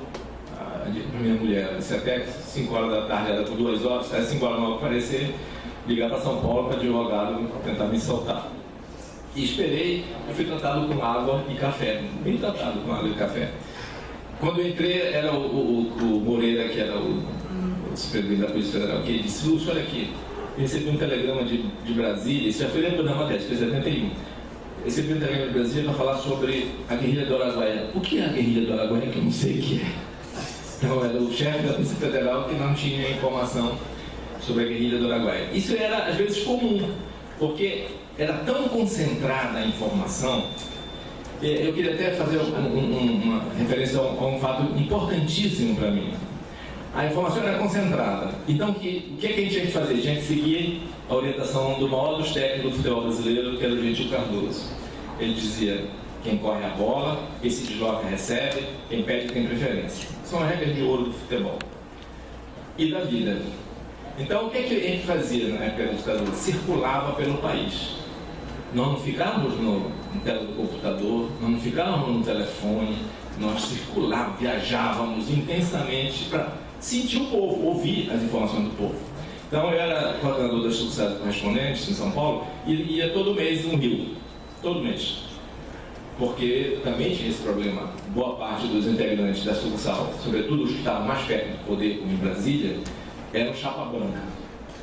a minha mulher, disse até 5 horas da tarde, era por 2 horas, às 5 horas não aparecer, ligar para São Paulo para advogado tentar me soltar. E esperei, eu fui tratado com água e café, bem tratado com água e café. Quando eu entrei, era o Moreira, que era o superintendente da Polícia Federal, que disse: Lúcio, olha aqui, eu recebi um telegrama de Brasília, isso já foi depois da matéria, foi em 71. Recebi um telegrama de Brasília para falar sobre a guerrilha do Araguaia. O que é a guerrilha do Araguaia, que eu não sei o que é? Então, era o chefe da Polícia Federal que não tinha informação sobre a guerrilha do Araguaia. Isso era, às vezes, comum, porque era tão concentrada a informação. Eu queria até fazer uma referência a um fato importantíssimo para mim. A informação era concentrada. Então, o que a gente tinha que fazer? A gente seguia a orientação do maior dos técnicos do futebol brasileiro, que era o Gentil Cardoso. Ele dizia: quem corre a bola, quem se desloca recebe, quem perde tem preferência. São as regras de ouro do futebol e da vida. Então, o que a gente fazia na época da ditadura? Circulava pelo país. Nós não ficávamos na tela do computador, nós não ficávamos no telefone, nós circulávamos, viajávamos intensamente para sentir o povo, ouvir as informações do povo. Então, eu era coordenador das sucursais correspondentes em São Paulo e ia todo mês no Rio, todo mês. Porque também tinha esse problema. Boa parte dos integrantes da sucursal, sobretudo os que estavam mais perto do poder, como em Brasília, eram chapa branca.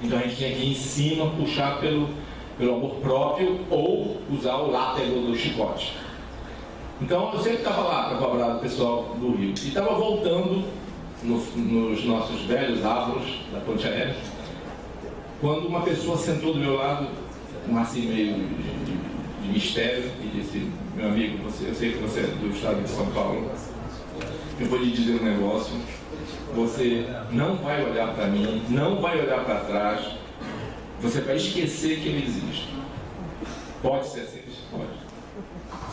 Então a gente tinha que ir em cima, puxar pelo amor próprio ou usar o látego do chicote. Então eu sempre estava lá para cobrar do pessoal do Rio. E estava voltando nos nossos velhos árvores da Ponte Aérea, quando uma pessoa sentou do meu lado, um assim meio de mistério, e disse: meu amigo, eu sei que você é do estado de São Paulo, eu vou lhe dizer um negócio, você não vai olhar para mim, não vai olhar para trás, você vai esquecer que eu existo. Pode ser assim? Pode.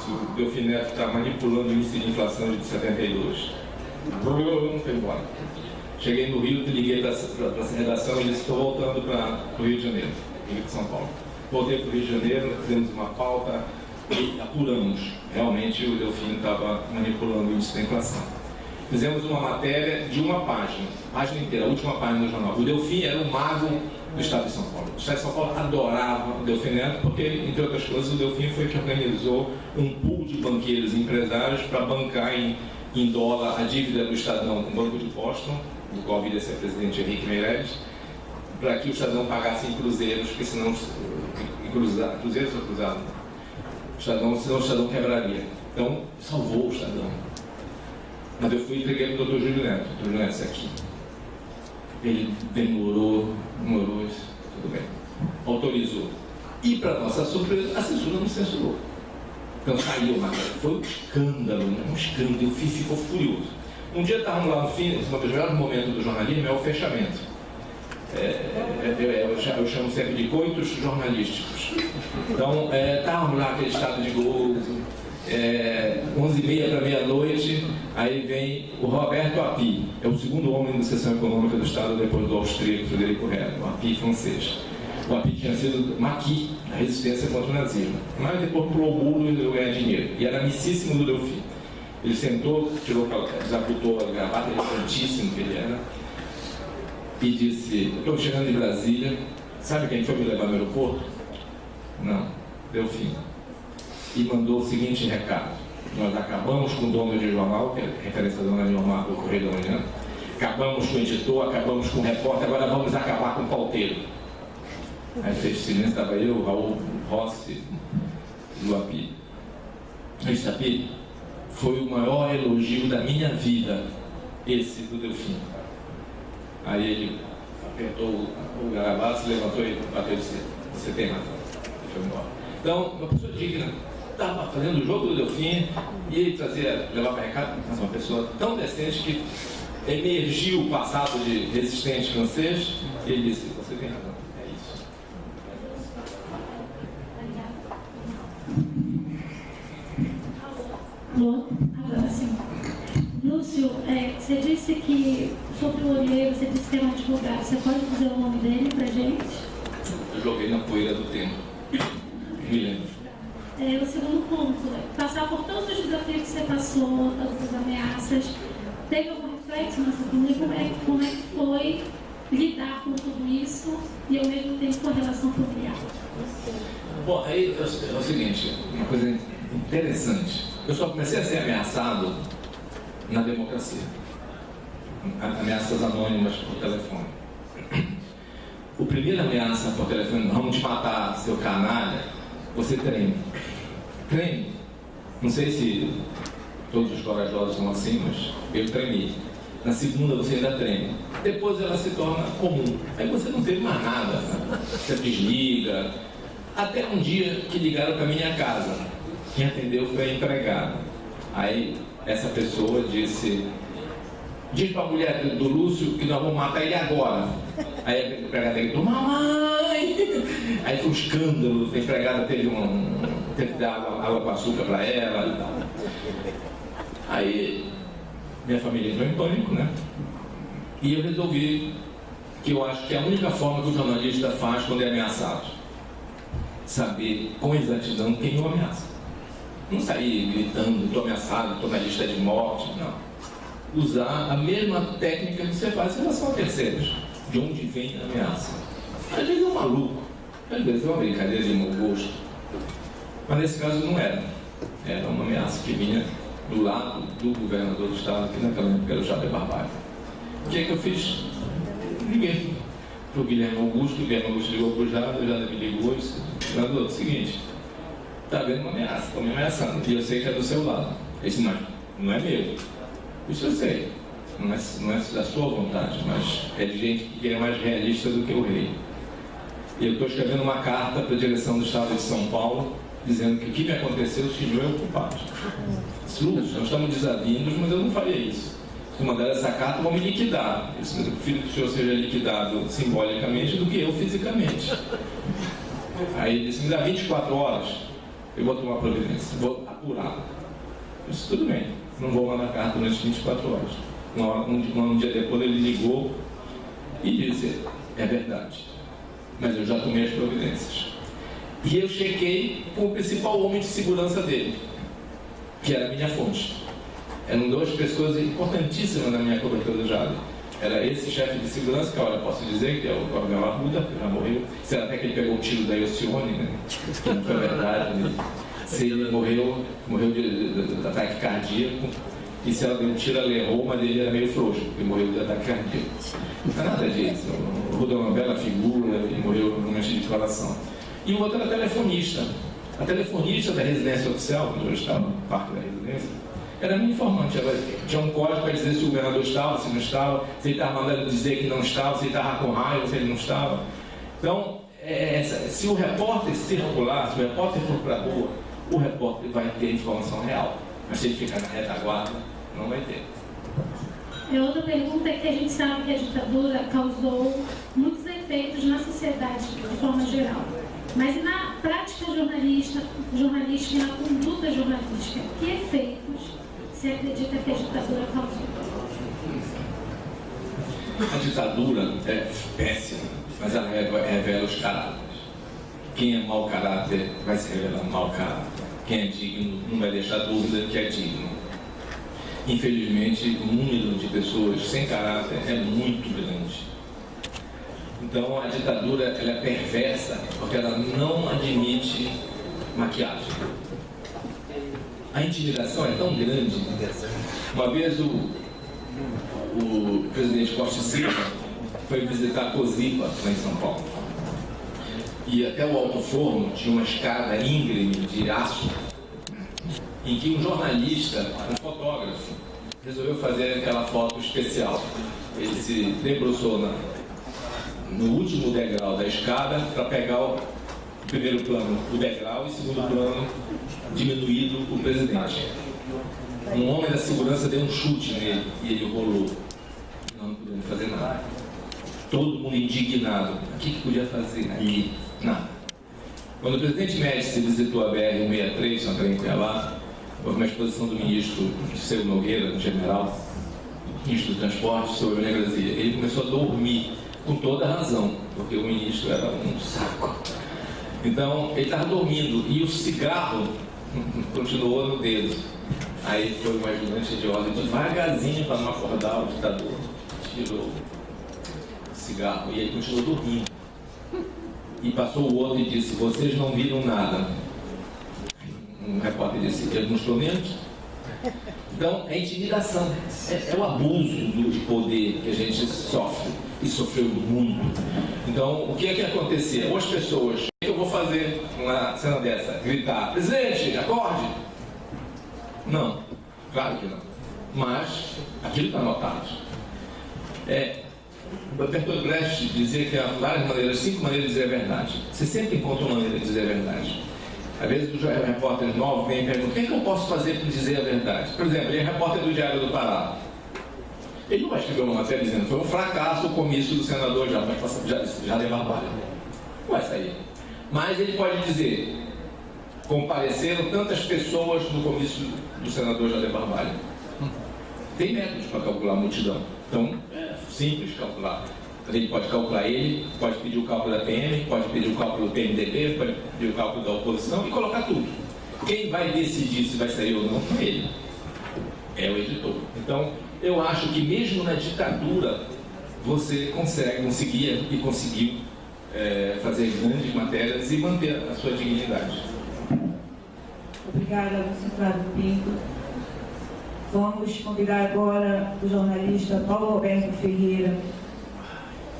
Se o Delfim Neto está manipulando o índice de inflação de 72, não foi embora. Cheguei no Rio, liguei para essa redação e disse: estou voltando para o Rio de Janeiro, Rio de São Paulo. Voltei para o Rio de Janeiro, fizemos uma pauta e apuramos. Realmente o Delfim estava manipulando o índice da inflação. Fizemos uma matéria de uma página inteira, a última página do jornal. O Delfim era o mago do Estado de São Paulo. O Estado de São Paulo adorava o Delfim Neto, porque, entre outras coisas, o Delfim foi que organizou um pool de banqueiros e empresários para bancar em dólar a dívida do Estadão com o Banco de Boston, do qual viria a ser presidente Henrique Meirelles, para que o Estadão pagasse em cruzeiros, porque senão cruzeiros ou cruzado? Senão o Estadão quebraria. Então, salvou o Estadão. Mas eu fui e entreguei para o Dr. Júlio Neto. Dr. Júlio Neto, isso aqui. Ele demorou isso, tudo bem. Autorizou. E, para nossa surpresa, a censura não censurou. Então saiu a matéria. Foi um escândalo, um escândalo. E o FII ficou furioso. Um dia estávamos lá no fim, um dos melhores momentos do jornalismo é o fechamento. Eu chamo sempre de coitos jornalísticos. Então, estávamos lá aquele estado de gozo, 11h30 para meia-noite, aí vem o Roberto Api, é o segundo homem da seção econômica do Estado depois do austríaco Frederico Hermann, o Api francês. O Api tinha sido maquis na resistência contra o nazismo, mas depois pulou o muro e deu ganhar dinheiro, e era amicíssimo do Delfim. Ele sentou, desaputou a gravata, elegantíssimo que ele era, e disse: estou chegando em Brasília, sabe quem foi me levar no aeroporto? Não, Delfim. E mandou o seguinte recado: nós acabamos com o dono de jornal, que é referência da Dona Neomar do Correio da Manhã, acabamos com o editor, acabamos com o repórter, agora vamos acabar com o pauteiro. Aí fez silêncio, estava eu, Raul Rossi e o Api. Esse Api foi o maior elogio da minha vida, esse do Delfim. Aí ele apertou o gravata, se levantou e bateu e disse: você tem razão. E foi embora. Então, uma pessoa digna, estava fazendo o jogo do Delfim e ele levava recado, mas uma pessoa tão decente que emergiu o passado de resistente francês, e ele disse: você tem razão, é isso.
Agora sim. Lúcio, você disse que sobre o Olheiro, você disse que era um advogado. Você pode dizer o nome dele pra gente?
Eu joguei na poeira do tempo. Me lembro.
O segundo ponto, passar por todos os desafios que você passou, todas as ameaças, teve algum reflexo nessa família? Como é que foi lidar com tudo isso e ao mesmo tempo com a relação familiar?
Bom, aí é o seguinte, uma coisa interessante. Eu só comecei a ser ameaçado na democracia. Ameaças anônimas por telefone. O primeiro ameaça por telefone: vamos te matar, seu canalha. Você treme. Treme. Não sei se todos os corajosos são assim, mas eu tremi. Na segunda você ainda treme. Depois ela se torna comum. Aí você não teve mais nada, né? Você desliga. Até um dia que ligaram para minha casa. Quem atendeu foi a empregada. Aí essa pessoa disse: diz para a mulher do Lúcio que nós vamos matar ele agora. Aí a empregada gritou: mamãe! Aí foi um escândalo. A empregada teve que dar água com açúcar para ela e tal. Aí minha família entrou em pânico, né? E eu resolvi que eu acho que é a única forma que o jornalista faz quando é ameaçado: saber com exatidão quem o ameaça. Não sair gritando: estou ameaçado, estou na lista de morte. Não. Usar a mesma técnica que você faz em relação a terceiros. De onde vem a ameaça? Às vezes é um maluco, às vezes é uma brincadeira de mau gosto. Mas nesse caso não era. Era uma ameaça que vinha do lado do governador do estado, que naquela época era o Jader Barbalho. O que é que eu fiz? Liguei para o Guilherme Augusto. O Guilherme Augusto ligou para o Jader me ligou e disse: governador, é o seguinte, está havendo uma ameaça, estão me ameaçando, e eu sei que é do seu lado. Eu disse: mas não é meu. Isso eu sei. Não é da sua vontade, mas é de gente que é mais realista do que o rei. E eu estou escrevendo uma carta para a direção do Estado de São Paulo, dizendo que o que me aconteceu, o senhor é o culpado. Lúcio, nós estamos desavindos, mas eu não faria isso. Se mandar essa carta, vão me liquidar. Eu prefiro que o senhor seja liquidado simbolicamente do que eu fisicamente. Aí ele disse: me dá 24 horas, eu vou tomar providência, vou apurar. Eu disse: tudo bem, não vou mandar carta durante 24 horas. Um dia depois ele ligou e disse: é verdade, mas eu já tomei as providências. E eu chequei com o principal homem de segurança dele, que era a minha fonte. Eram duas pessoas importantíssimas na minha cobertura do Jader. Era esse chefe de segurança, que agora posso dizer que é o Coronel Arruda, que já morreu. Será até que ele pegou o tiro da Iocione, né? Que não foi verdade. Né? Se ele morreu de ataque cardíaco. E se ela deu um tiro, ela errou, mas ele era meio frouxo, porque morreu de ataque cardíaco. Não é nada disso. O Arruda é uma bela figura e morreu numa enchente de coração. E o outro era telefonista. A telefonista da residência oficial, onde eu estava, no parque da residência, era minha informante. Ela tinha um código para dizer se o governador estava, se não estava, se ele estava mandando dizer que não estava, se ele estava com raiva, se ele não estava. Então, se o repórter circular, se o repórter for para a rua, o repórter vai ter informação real. Mas se ele ficar na retaguarda, não vai ter.
A outra pergunta é que a gente sabe que a ditadura causou muitos efeitos na sociedade de forma geral. Mas na prática jornalística e na conduta jornalística, que efeitos você acredita que a ditadura causou?
A ditadura é péssima, mas ela revela os caráteres. Quem é mau caráter vai se revelar mau caráter. Quem é digno não vai deixar dúvida que é digno. Infelizmente, o número de pessoas sem caráter é muito grande. Então, a ditadura ela é perversa porque ela não admite maquiagem. A intimidação é tão grande. Uma vez o presidente Costa e Silva foi visitar Cozipa, lá em São Paulo. E até o alto forno tinha uma escada íngreme de aço, em que um jornalista, um fotógrafo, resolveu fazer aquela foto especial. Ele se debruçou no último degrau da escada para pegar o primeiro plano do degrau e segundo plano diminuído o presidente. Um homem da segurança deu um chute nele e ele rolou. Não podemos fazer nada. Todo mundo indignado. O que podia fazer ali? Nada. Quando o presidente Médici visitou a BR-163, na frente lá, houve uma exposição do ministro Seu Nogueira, do general, ministro do transporte, sobre a negrazia. Ele começou a dormir, com toda a razão, porque o ministro era um saco. Então, ele estava dormindo e o cigarro continuou no dedo. Aí foi um ajudante de ordem devagarzinho para não acordar o ditador. Tirou o cigarro e ele continuou dormindo. E passou o outro e disse: vocês não viram nada. Um repórter disse: ele não estou vendo. Então, é intimidação, é o abuso de poder que a gente sofre e sofreu muito. Então, o que é que acontecia? Ou as pessoas, o que eu vou fazer numa cena dessa? Gritar: presidente, acorde! Não, claro que não. Mas aquilo está anotado. O Bertolt Brecht dizia que há várias maneiras, 5 maneiras de dizer a verdade. Você sempre encontra uma maneira de dizer a verdade. Às vezes os repórteres novos vêm e perguntam: o que é que eu posso fazer para dizer a verdade? Por exemplo, ele é repórter do Diário do Pará. Ele não vai escrever uma matéria dizendo: foi um fracasso o comício do senador Jader Barbalho. Não vai sair. Mas ele pode dizer: compareceram tantas pessoas no comício do senador Jader Barbalho. Tem métodos para calcular a multidão. Então, é simples calcular. Ele pode calcular ele, pode pedir o cálculo da PM, pode pedir o cálculo do PMDB, pode pedir o cálculo da oposição e colocar tudo. Quem vai decidir se vai sair ou não é ele. É o editor. Então, eu acho que mesmo na ditadura, você conseguia e conseguiu fazer grandes matérias e manter a sua dignidade.
Obrigada, Lúcio Flávio Pinto. Vamos convidar agora o jornalista Paulo Roberto Ferreira.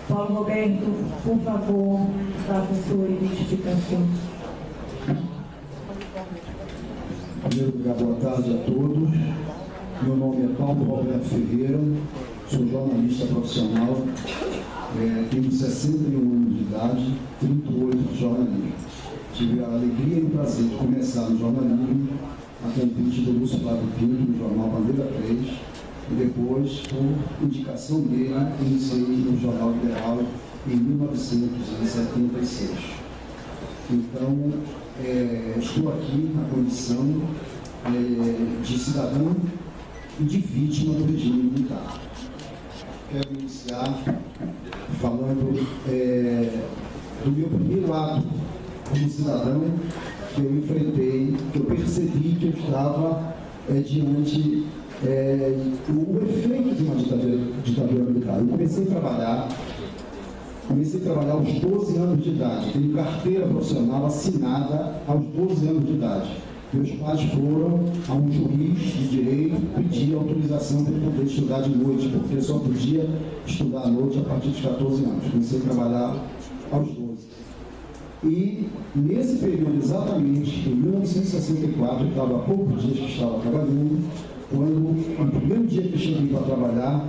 Paulo Roberto, por favor, faça a sua identificação.
Primeiro lugar, boa tarde a todos. Meu nome é Paulo Roberto Ferreira, sou jornalista profissional, tenho 61 anos de idade, 38 de jornalismo. Tive a alegria e o prazer de começar no jornalismo a convite do Lúcio Flávio Pinto, no jornal Bandeira 3, e depois, por indicação dele, iniciei no Jornal Liberal em 1976. Então, estou aqui na condição de cidadão e de vítima do regime militar. Quero iniciar falando do meu primeiro ato como cidadão que eu enfrentei, que eu percebi que eu estava diante o efeito de uma ditadura militar. Eu comecei a trabalhar aos 12 anos de idade, tenho carteira profissional assinada aos 12 anos de idade. Meus pais foram a um juiz de direito pedir autorização para poder estudar de noite, porque só podia estudar à noite a partir dos 14 anos. Comecei a trabalhar aos 12. E nesse período, exatamente, em 1964, eu estava há poucos dias que estava trabalhando, quando, no primeiro dia que eu cheguei para trabalhar,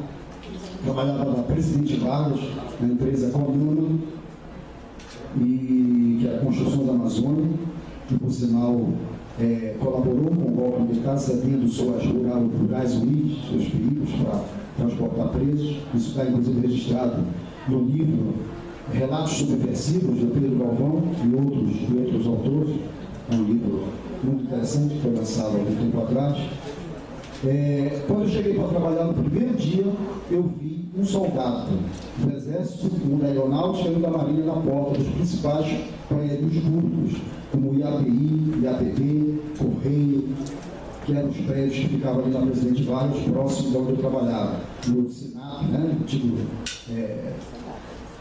trabalhava na Presidente Vargas, na empresa Comuna, que é a Construção da Amazônia, que, por sinal, colaborou com o golpe militar, cedendo suas rurais unidas, seus veículos para transportar presos. Isso está, inclusive, registrado no livro Relatos Subversivos, do Pedro Galvão e outros autores. É um livro muito interessante, que foi lançado há algum tempo atrás. Quando eu cheguei para trabalhar no primeiro dia, eu vi um soldado do Exército, um da Aeronáutica e um da Marinha na porta dos principais prédios públicos, como o IAPI, IAPB, Correio, que eram os prédios que ficavam ali na Presidente Vargas, próximo de onde eu trabalhava, no SINAP, né?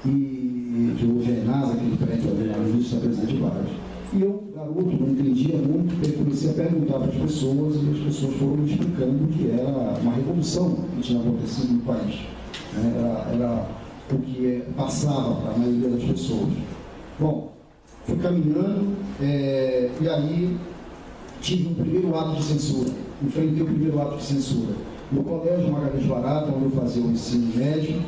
E que hoje é NASA, aquele prédio ali no início da Presidente Vargas. E eu, garoto, não entendia muito, comecei a perguntar para as pessoas, e as pessoas foram me explicando que era uma revolução que tinha acontecido no país. Era o que passava para a maioria das pessoas. Bom, fui caminhando, e aí tive um primeiro ato de censura, enfrentei o primeiro ato de censura. No Colégio Magalhães Barata, onde eu fazia o ensino médio,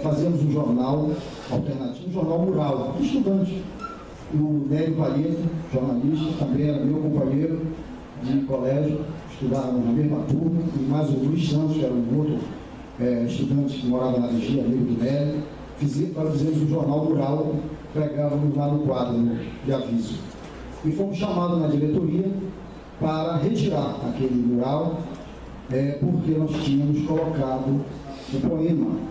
fazíamos um jornal alternativo, um jornal rural, de estudante. O Nélio Palheta, jornalista, também era meu companheiro de colégio, estudávamos na mesma turma, e mais o Luiz Santos, que era um outro estudante que morava na Vigia, amigo do Nélio. Fizemos um jornal rural, pregávamos lá no quadro de aviso. E fomos chamados na diretoria para retirar aquele mural, porque nós tínhamos colocado o poema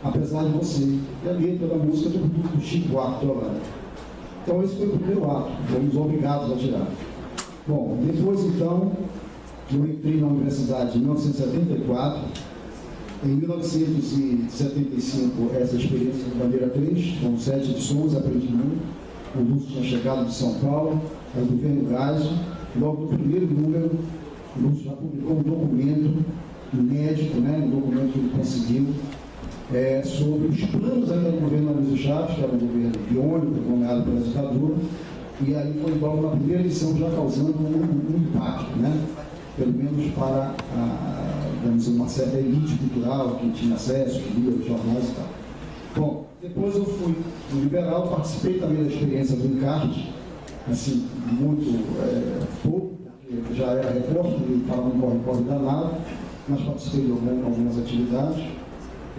Apesar de Você, e a letra da música do Chico Buarque de Holanda. Então esse foi o primeiro ato, fomos obrigados a tirar. Bom, depois então, eu entrei na universidade em 1974, em 1975 essa experiência de Bandeira 3, foram 7 edições, aprendi muito. O Lúcio tinha chegado de São Paulo, era o governo Geisel. Logo no primeiro número, o Lúcio já publicou um documento inédito, um documento que ele conseguiu, sobre os planos ainda do governo Anísio Chaves, que era um governo biônico, nomeado pela ditadura, e aí foi logo na primeira edição já causando um impacto, pelo menos para uma certa elite cultural que tinha acesso, que lia os jornais e tal. Bom, depois eu fui no Liberal, participei também da experiência do encarte, assim, muito pouco, porque já era repórter e estava no corre-corre danado, mas participei de algumas atividades.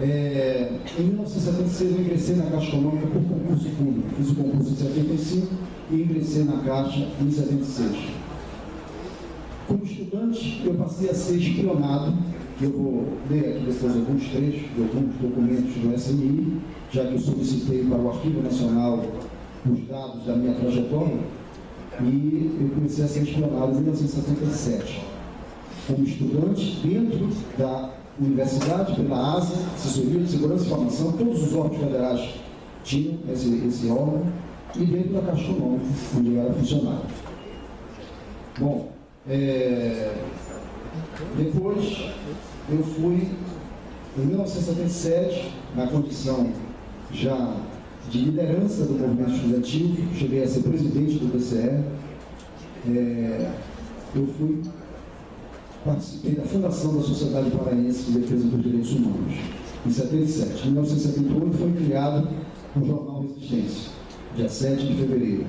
Em 1976 eu ingressei na Caixa Econômica por concurso público. Fiz o concurso em 75 e ingressei na Caixa em 76. Como estudante, eu passei a ser espionado. Eu vou ler aqui depois alguns trechos de alguns documentos do SNI, já que eu solicitei para o Arquivo Nacional os dados da minha trajetória, e eu comecei a ser espionado em 1977. Como estudante, dentro da universidade, pela ASA, Assessoria de Segurança e Informação, todos os órgãos federais tinham esse órgão, e dentro da Caixa Econômica, onde eu era funcionário. Bom, depois eu fui, em 1977, na condição já de liderança do movimento estudantil, cheguei a ser presidente do DCE, eu participei da fundação da Sociedade Paraense de Defesa dos Direitos Humanos, em 77. Em 1978 foi criado o Jornal Resistência, dia 7 de fevereiro.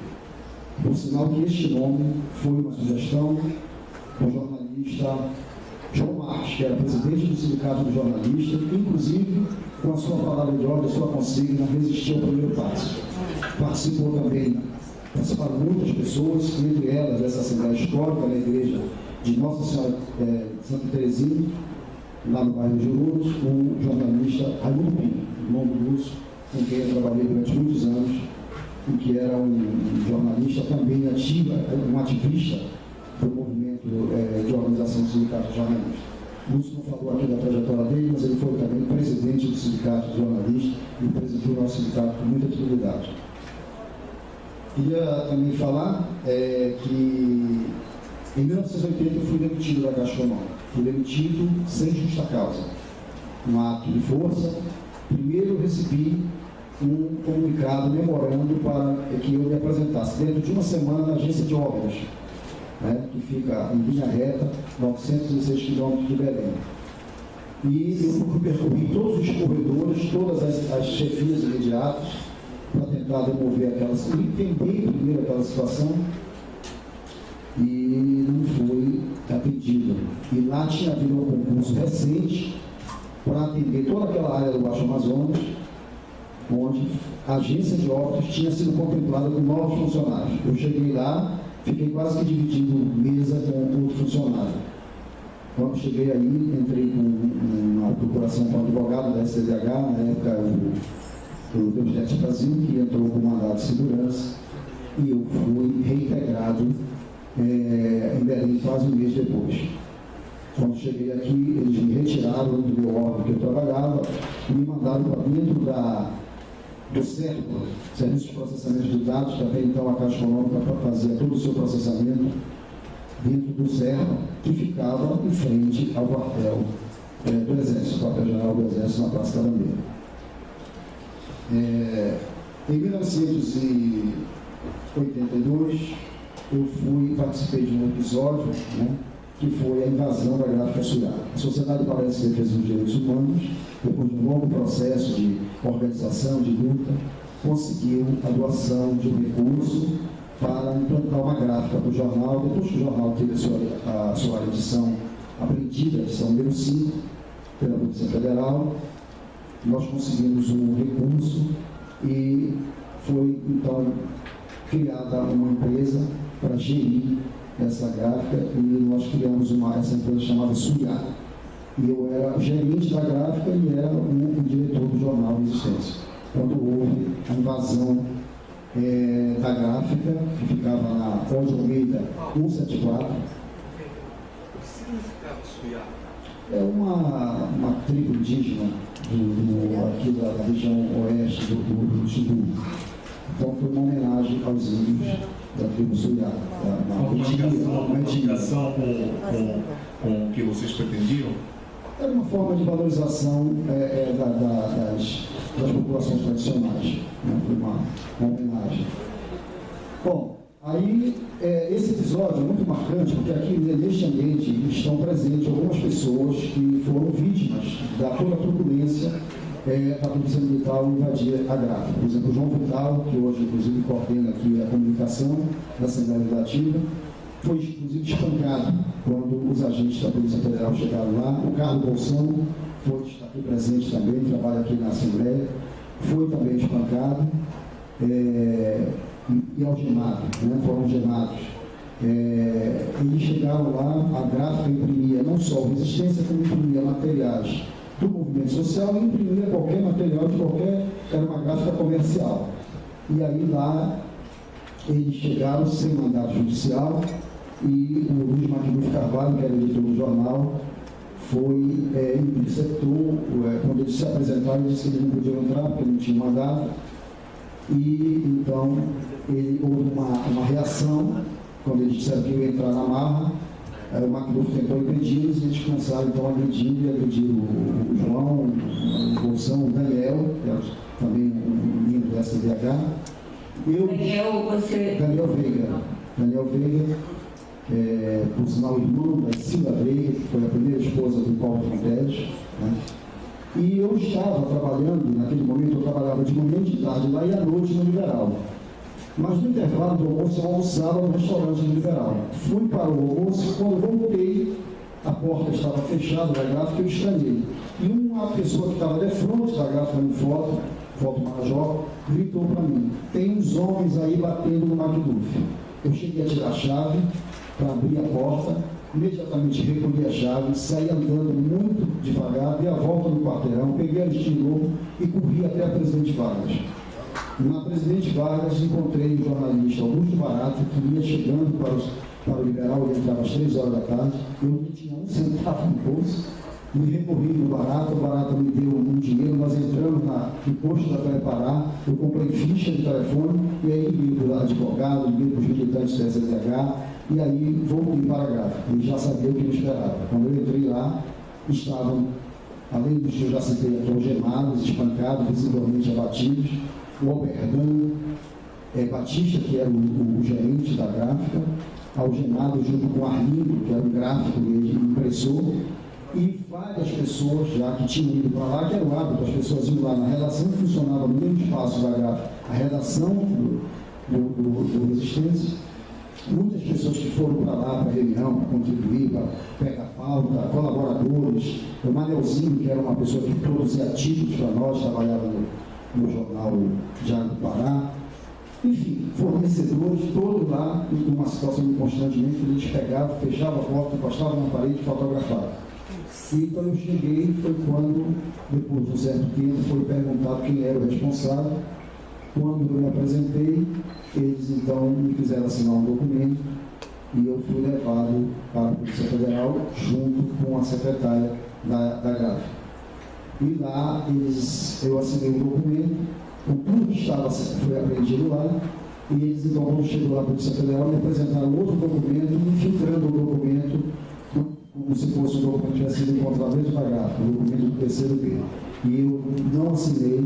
Por sinal que este nome foi uma sugestão do jornalista João Marques, que era presidente do Sindicato dos Jornalistas, inclusive com a sua palavra de ordem, a sua consigna, resistir ao primeiro passo. Participaram muitas pessoas, entre elas dessa Assembleia Histórica na Igreja de Nossa Senhora Santa Teresinha, lá no bairro de Jurunas, o jornalista Raimundo Pinho, irmão do Lúcio, com quem eu trabalhei durante muitos anos, e que era um jornalista também ativo, um ativista do movimento de organização do Sindicato de Jornalistas. O Lúcio não falou aqui da trajetória dele, mas ele foi também presidente do Sindicato de Jornalistas e presidiu o nosso sindicato com muita atividade. Queria também falar que em 1980 eu fui demitido da Caixa Econômica. Fui demitido sem justa causa. Um ato de força. Primeiro eu recebi um comunicado memorando para que eu me apresentasse dentro de uma semana na agência de obras, que fica em linha reta, 916 quilômetros de Belém. E eu percorri todos os corredores, todas as chefias imediatas, para tentar demover aquela situação, entender primeiro aquela situação, e não fui atendido. E lá tinha havido um concurso recente para atender toda aquela área do Baixo Amazonas, onde a agência de óbitos tinha sido contemplada com novos funcionários. Eu cheguei lá, fiquei quase que dividindo mesa com outro funcionário. Quando cheguei aí, entrei na procuração com o advogado da STDH, na época o Deus Brasil, que entrou com mandado de segurança, e eu fui reintegrado em Belém quase um mês depois. Quando cheguei aqui, eles me retiraram do meu órgão que eu trabalhava e me mandaram para dentro do CERP, Serviço de Processamento de Dados, que até então a Caixa Econômica fazia todo o seu processamento dentro do CERP, que ficava em frente ao quartel do Exército, quartel-general do Exército, na Praça Carambeira. Em 1982, eu participei de um episódio, que foi a invasão da Gráfica Suiá. A Sociedade para a Defesa dos Direitos Humanos, depois de um longo processo de organização, de luta, conseguiu a doação de um recurso para implantar uma gráfica do jornal. Depois que o jornal teve a sua edição apreendida, a edição número 5, pela Polícia Federal, nós conseguimos um recurso e foi, então, criada uma empresa para gerir essa gráfica e nós criamos essa empresa chamada Suiá. E eu era gerente da gráfica e era o diretor do jornal de existência. Quando houve a invasão da gráfica, que ficava na Ponte Almeida 174.
O que significava Suiá?
É uma tribo indígena aqui da região oeste do Rio de Janeiro. Então foi uma homenagem aos índios da tribo Suiá.
Uma ligação com o que vocês pretendiam?
Era uma forma de valorização das populações tradicionais. Foi uma homenagem. Bom, aí esse episódio é muito marcante, porque aqui neste ambiente estão presentes algumas pessoas que foram vítimas da toda a turbulência da Polícia Militar ao invadir a gráfica. Por exemplo, o João Vital, que hoje inclusive coordena aqui a comunicação da Assembleia Legislativa, foi inclusive espancado quando os agentes da Polícia Federal chegaram lá. O Carlos Bolsão está aqui presente também, trabalha aqui na Assembleia, foi também espancado e algemado, foram algemados. Eles chegaram lá, a gráfica imprimia não só resistência, como imprimia materiais do movimento social e imprimia qualquer material era uma gráfica comercial. E aí lá eles chegaram sem mandato judicial e o Luiz Magno Carvalho, que era editor do jornal, interceptou, quando eles se apresentaram, ele disse que eles não podiam entrar porque não tinha mandato. E então houve uma reação, quando eles disseram que iam entrar na marra. O Macduff tentou impedi-los e eles começaram então agredindo e agrediram o João, o Bolsão, o Daniel, que era também um membro da SDH. Daniel Veiga, por sinal irmão da Silva Veiga, que foi a primeira esposa do Paulo Fonteles. E eu estava trabalhando, naquele momento eu trabalhava de manhã e de tarde lá e à noite no Liberal. Mas no intervalo do almoço eu almoçava no restaurante do Liberal. Fui para o almoço e quando voltei, a porta estava fechada da gráfica e eu estranhei. E uma pessoa que estava de frente da gráfica no foto Marajó, gritou para mim: tem uns homens aí batendo no Macduff. Eu cheguei a tirar a chave para abrir a porta, imediatamente recolhi a chave, saí andando muito devagar, dei a volta no quarteirão, peguei a Aristide Lobo e corri até a Presidente Vargas. Na Presidente Vargas encontrei o jornalista Augusto Barato, que ia chegando para o Liberal, ele entrava às 3 horas da tarde, eu não tinha um centavo no bolso, me recorri no Barato, o Barato me deu um dinheiro, nós entramos no posto da Telepará, eu comprei ficha de telefone, e aí liguei para o advogado, liguei para os militantes da SDH, e aí voltei para a gráfica, e já sabia o que me esperava. Quando eu entrei lá, estavam, além dos que eu já citei aqui, algemados, espancados, visivelmente abatidos, o Alberdan Batista, que era o gerente da gráfica, algemado junto com o Arlindo, que era o gráfico que ele impressor, e várias pessoas já que tinham ido para lá, que era o hábito, as pessoas iam lá na redação, que funcionava no mesmo espaço da gráfica, a redação do Resistência. Muitas pessoas que foram para lá para a reunião, para contribuir, para pegar pauta, colaboradores, o Manelzinho, que era uma pessoa que produzia títulos para nós, trabalhava no jornal Diário do Pará. Enfim, fornecedores, todos lá, em uma situação de constrangimento, eles pegavam, fechavam a porta, encostavam na parede e fotografavam. E quando eu cheguei, foi quando, depois de um certo tempo, foi perguntado quem era o responsável. Quando eu me apresentei, eles então me fizeram assinar um documento e eu fui levado para a Polícia Federal junto com a secretária da gráfica. E lá eu assinei um documento, com tudo que foi apreendido lá, e eles então, quando chegou lá na Polícia Federal, me apresentaram outro documento, infiltrando o documento como se fosse um documento que tivesse sido encontrado dentro da gráfica, o documento do terceiro B. E eu não assinei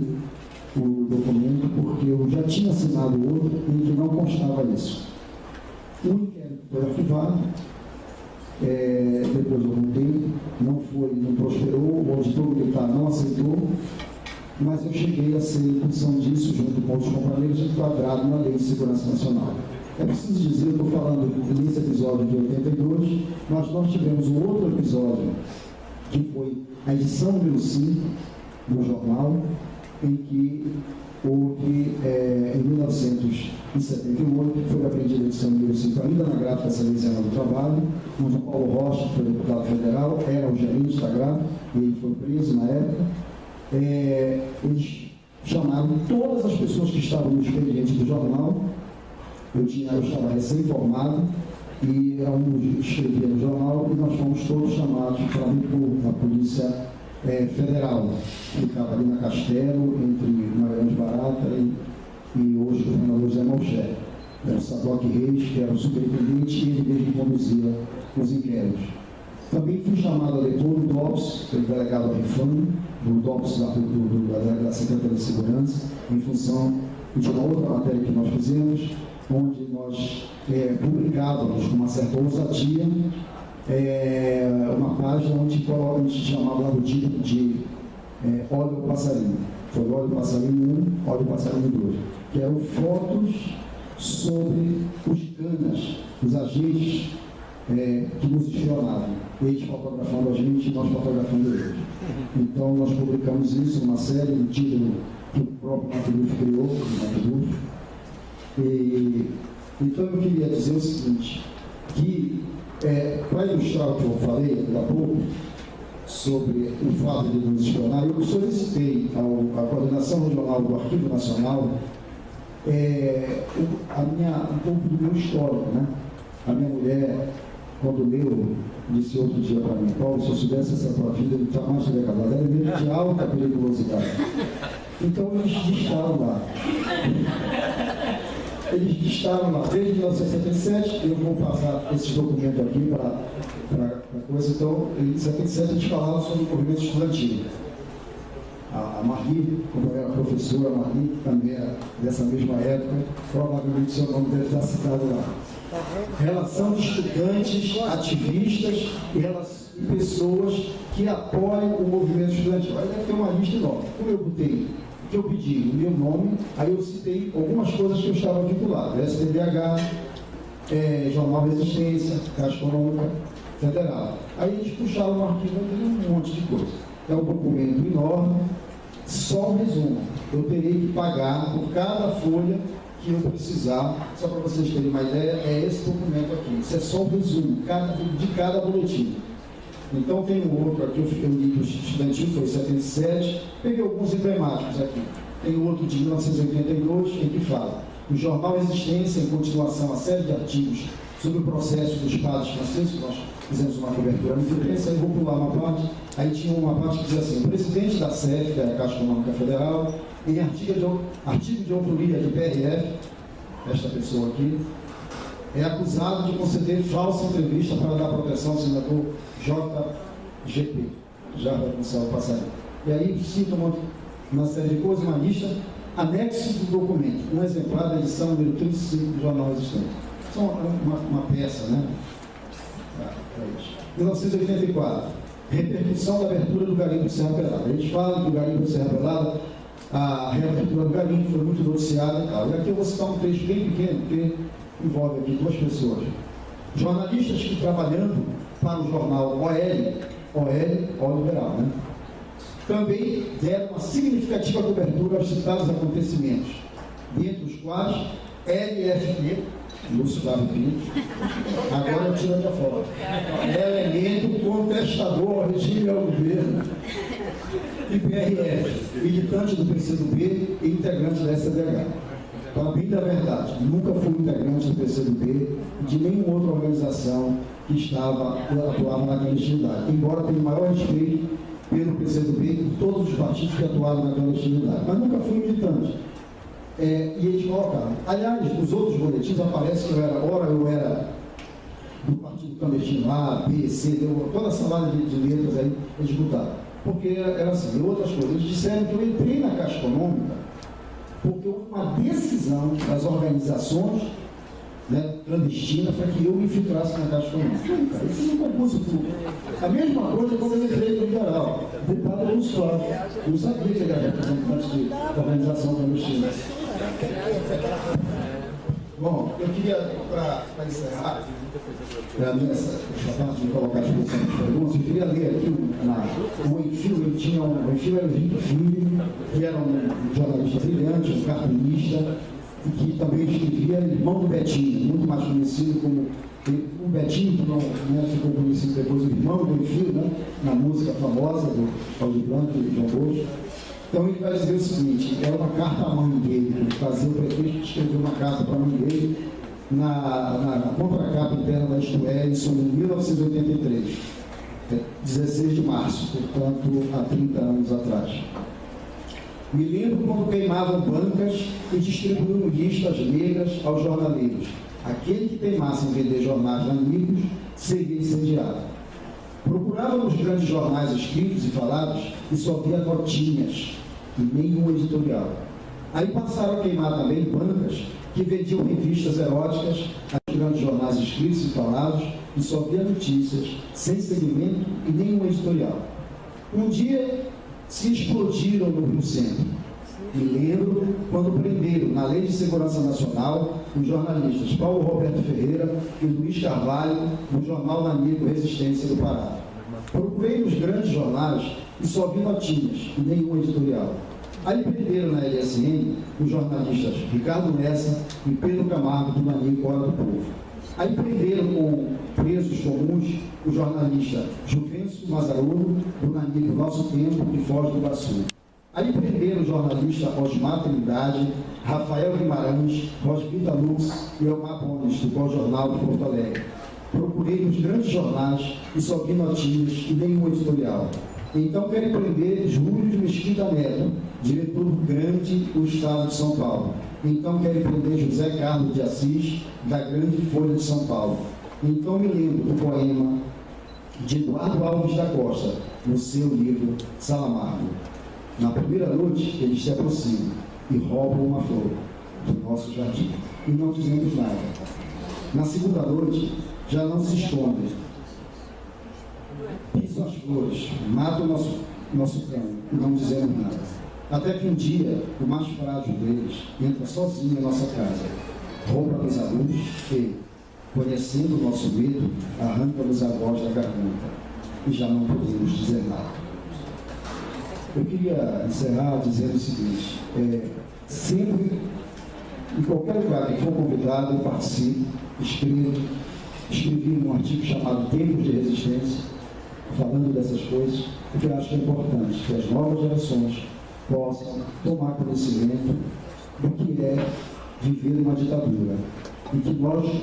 o documento porque eu já tinha assinado outro em que não constava isso. O inquérito foi arquivado, depois de algum tempo, não prosperou, o auditor militar não aceitou, mas eu cheguei a ser em função disso, junto com outros companheiros, enquadrado na Lei de Segurança Nacional. É preciso dizer, eu estou falando nesse episódio de 82, mas nós tivemos um outro episódio, que foi a edição número 5 do jornal, em que houve, em 1978, foi apreendida a edição número 5, ainda na gráfica salesiana do trabalho, onde o Paulo Rocha, que foi deputado federal, era o gerente da gráfica, e ele foi preso na época. Eles chamaram todas as pessoas que estavam no expediente do jornal. Eu estava recém-formado e era um que escrevia no jornal, e nós fomos todos chamados para vir para a Polícia Federal, que ficava ali na Castelo, entre Magalhães Barata e hoje o governador Zé Malcher. Era o Sadoc Reis, que era o superintendente, e ele mesmo conduzia os inquéritos. Também fui chamado a depor do DOPS, que é o delegado Arifano, do DOPS da Secretaria de Segurança, em função de uma outra matéria que nós fizemos, onde nós publicávamos com uma certa ousadia uma página onde a gente chamava lá do título de Óleo Passarinho. Foi Óleo Passarinho 1, Óleo Passarinho 2, que eram fotos sobre os canas, os agentes que nos espionavam. Eles fotografando a gente e nós fotografando eles. Então nós publicamos isso, uma série, um título que o próprio Mato Grosso criou, então eu queria dizer o seguinte, que para ilustrar o que eu falei há pouco, sobre o fato de nos espionar, eu solicitei à Coordenação Regional do Arquivo Nacional um pouco do meu histórico, né? A minha mulher, quando leu, disse outro dia para mim: Paulo, se eu soubesse essa tua vida, eu jamais teria casado. Ela é meio de alta periculosidade. Então eles listaram lá. Eles listaram lá desde 1977. Eu vou passar esse documento aqui para coisa. Então, em 1977 eles falaram sobre o movimento estudantil. A Marli, como era a professora Marli, que também era dessa mesma época, provavelmente seu nome deve estar citado lá. Relação de estudantes, ativistas e pessoas que apoiam o movimento estudantil. Aí deve ter uma lista enorme. Como eu botei, que eu pedi o meu nome, aí eu citei algumas coisas que eu estava vinculado. STBH, Jornal Resistência, Caixa Econômica Federal. Aí eles puxaram um arquivo e tem um monte de coisa. É um documento enorme, só um resumo. Eu terei que pagar por cada folha que eu precisar, só para vocês terem uma ideia, é esse documento aqui. Isso é só o resumo de cada boletim. Então tem um outro aqui, eu li do estudantil, foi 77, peguei alguns emblemáticos aqui. Tem outro de 1982, em que fala: o Jornal Resistência, em continuação a série de artigos sobre o processo dos padres franceses, nós fizemos uma cobertura muito intensa, aí vou pular uma parte, aí tinha uma parte que dizia assim: o presidente da CEF, que é a Caixa Econômica Federal, em artigo de autoria de PRF, esta pessoa aqui, é acusado de conceder falsa entrevista para dar proteção ao senador JGP, Jair Gonçalves Passarinho. E aí cita uma série de coisas, uma lista, anexo do documento, um exemplar da edição número 35 do Jornal Resistente. Só uma peça, né? 1984, repercussão da abertura do garimpo de Serra Pelada. Eles falam que o garimpo de Serra Pelada, a reabertura do garimpo foi muito noticiada e tal. E aqui eu vou citar um trecho bem pequeno, porque envolve aqui duas pessoas. Jornalistas que trabalhando para o jornal OL Liberal, né? também deram uma significativa cobertura aos citados acontecimentos, dentre os quais LFP, Lúcio Flávio Pinto, agora eu tiro a minha foto, elemento contestador ao regime e ao governo, e PRF, militante do PCdoB e integrante da SDH. Para bem da verdade, nunca fui integrante do PCdoB e de nenhuma outra organização que atuava na clandestinidade, embora tenha o maior respeito pelo PCdoB e todos os partidos que atuaram na clandestinidade, mas nunca fui militante. E eles colocaram. Aliás, nos outros boletins aparece que eu era do partido clandestino A, B, C, deu toda essa salada de letras aí, eles botaram. Porque era assim, outras coisas. Eles disseram que eu entrei na Caixa Econômica porque houve uma decisão das organizações, né, clandestinas para que eu me infiltrasse na Caixa Econômica. Não, cara, isso não compôs tudo. A mesma coisa quando eu entrei no Liberal. O padre Lúcio Flávio. Eu não sabia que ele era representante da organização clandestina. Bom, eu queria, para encerrar, essa parte de colocar as perguntas, eu queria ler aqui o Enfio. O Enfio era o Vitor Filho, que era um jornalista brilhante, um cartunista, e que também escrevia Irmão do Betinho, muito mais conhecido como o Betinho, que não ficou conhecido depois, o Irmão do Enfio, né, na música famosa do Paulo Blanco e do João Bosco. Então ele vai dizer o seguinte, era uma carta à mãe dele, ele fazia o prefeito que escreveu uma carta para a mãe dele na contracapa interna da Isto É, isso em 1983, 16 de março, portanto, há 30 anos atrás. Me lembro quando queimavam bancas e distribuíam listas negras aos jornaleiros. Aquele que teimasse em vender jornais amigos seria incendiado. Procurava nos grandes jornais escritos e falados e só via notinhas e nenhum editorial. Aí passaram a queimar também bancas que vendiam revistas eróticas aos grandes jornais escritos e falados e só via notícias, sem segmento e nenhum editorial. Um dia se explodiram no Rio Centro. Me lembro quando prenderam, na Lei de Segurança Nacional, os jornalistas Paulo Roberto Ferreira e Luiz Carvalho, no jornal Nanico Resistência do Pará. Procurei nos grandes jornais e só vi notinhas e nenhum editorial. Aí prenderam na LSN os jornalistas Ricardo Lessa e Pedro Camargo, do Nanico Hora do Povo. Aí prenderam com presos comuns o jornalista Juvencio Mazzaroto, do Nanico Nosso Tempo e Foz do Iguaçu. Aí prenderam o jornalista Osmar Trindade, Rafael Guimarães, Rosvita Lux e Elmar Bones, do Qual Jornal de Porto Alegre. Procurei nos grandes jornais e só vi notinhas e nenhum editorial. Então querem prender Júlio de Mesquita Neto, diretor do Grande do Estado de São Paulo. Então querem prender José Carlos de Assis, da Grande Folha de São Paulo. Então me lembro do poema de Eduardo Alves da Costa, no seu livro Salamardo. Na primeira noite, eles se aproximam e roubam uma flor do nosso jardim. E não dizemos nada. Na segunda noite, já não se escondem. Pisam as flores, matam nosso cão e não dizemos nada. Até que um dia, o mais frágil deles entra sozinho em nossa casa, rouba-nos a luz e, conhecendo o nosso medo, arranca-nos a voz da garganta e já não podemos dizer nada. Eu queria encerrar dizendo o seguinte, sempre, em qualquer lugar que for convidado, eu participo, escrevi um artigo chamado Tempos de Resistência, falando dessas coisas, porque eu acho que é importante que as novas gerações possam tomar conhecimento do que é viver uma ditadura e que nós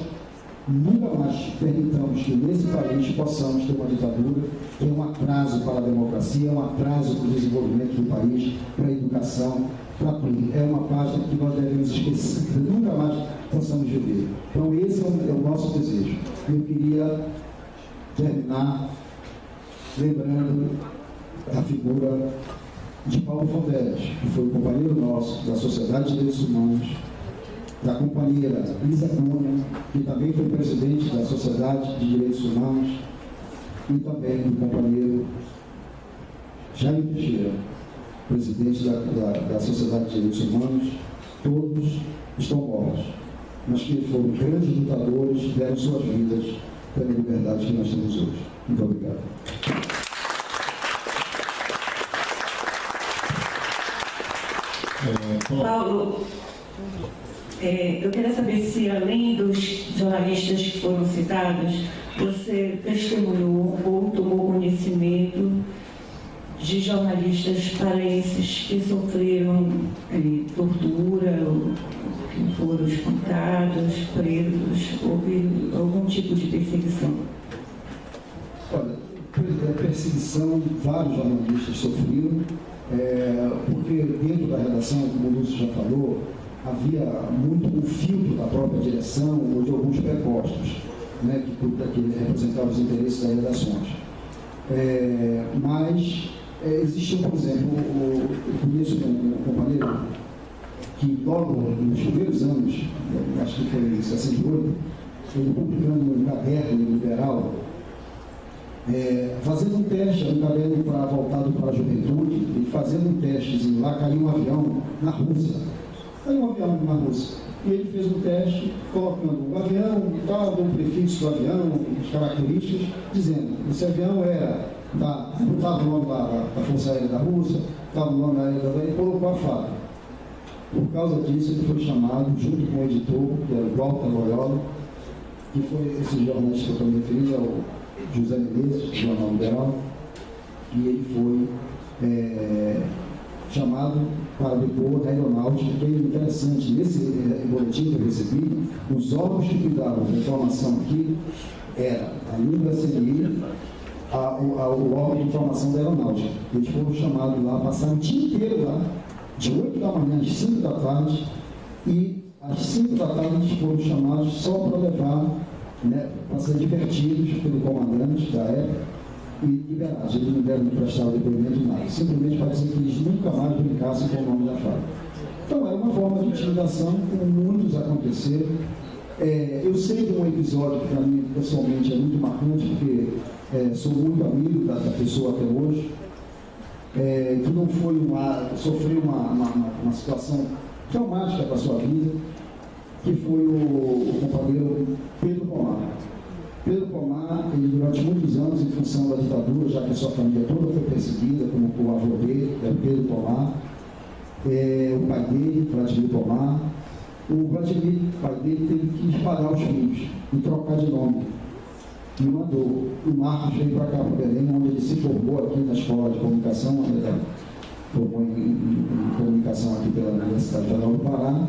nunca mais permitamos que nesse país possamos ter uma ditadura que é um atraso para a democracia, é um atraso para o desenvolvimento do país, para a educação, para tudo. É uma página que nós devemos esquecer, que nunca mais possamos viver. Então esse é o nosso desejo. Eu queria terminar lembrando a figura de Paulo Fonteles, que foi um companheiro nosso da Sociedade de Direitos Humanos, da companheira Lisa Cunha, que também foi presidente da Sociedade de Direitos Humanos, e também do companheiro Jaime Teixeira, presidente da Sociedade de Direitos Humanos. Todos estão mortos, mas que foram grandes lutadores, deram suas vidas pela liberdade que nós temos hoje. Muito obrigado.
Paulo, eu queria saber se, além dos jornalistas que foram citados, você testemunhou ou tomou conhecimento de jornalistas paraenses que sofreram tortura, ou que foram espancados, presos, houve algum tipo de perseguição?
Olha, perseguição, vários jornalistas sofreram, porque dentro da redação, como o Lúcio já falou, havia muito um filtro da própria direção ou de alguns prepostos, né, que representavam os interesses das redações. Mas existia, por exemplo, eu conheço um companheiro que logo nos primeiros anos, acho que foi em 68, ele publicando um caderno liberal, fazendo um teste, um caderno voltado para a juventude, e fazendo um testezinho, lá caiu um avião na Rússia. Caiu um avião na Rússia. E ele fez um teste, colocando o avião, tal, do prefixo do avião, as características, dizendo que esse avião era, estava o nome da Força Aérea da Rússia, estava o nome da Aérea da Rússia, e colocou a fábrica. Por causa disso, ele foi chamado, junto com o editor, que era o Walter Loyola, que foi esse jornalista que eu estou me referindo, é o José Menezes, do Jornal Liberal, e ele foi chamado para depor da aeronáutica, que é interessante. Nesse boletim que eu recebi, os órgãos que cuidavam da informação aqui era a INBA-CNI, o órgão de informação da aeronáutica. Eles foram chamados lá, passaram o dia inteiro lá, de 8 da manhã às 5 da tarde, e às 5 da tarde eles foram chamados só para levar, né, para ser divertidos pelo comandante da época e liberados. Eles não deram prestar depoimento de nada, simplesmente para dizer que eles nunca mais brincassem com o nome da fábrica. Então é uma forma de intimidação, como muitos aconteceram. Eu sei de um episódio que para mim pessoalmente é muito marcante, porque sou muito amigo da pessoa até hoje, que não foi sofreu uma situação traumática para a sua vida, que foi o companheiro Pedro Pomar. Pedro Pomar, ele durante muitos anos, em função da ditadura, já que a sua família toda foi perseguida, como o avô dele, Pedro Pomar, o pai dele, Vladimir Pomar, o Vladimir, pai dele, teve que espalhar os filhos e trocar de nome. E mandou. O Marcos veio para cá, para Belém, onde ele se formou aqui na Escola de Comunicação, onde ele formou em Comunicação aqui pela Universidade Federal do Pará.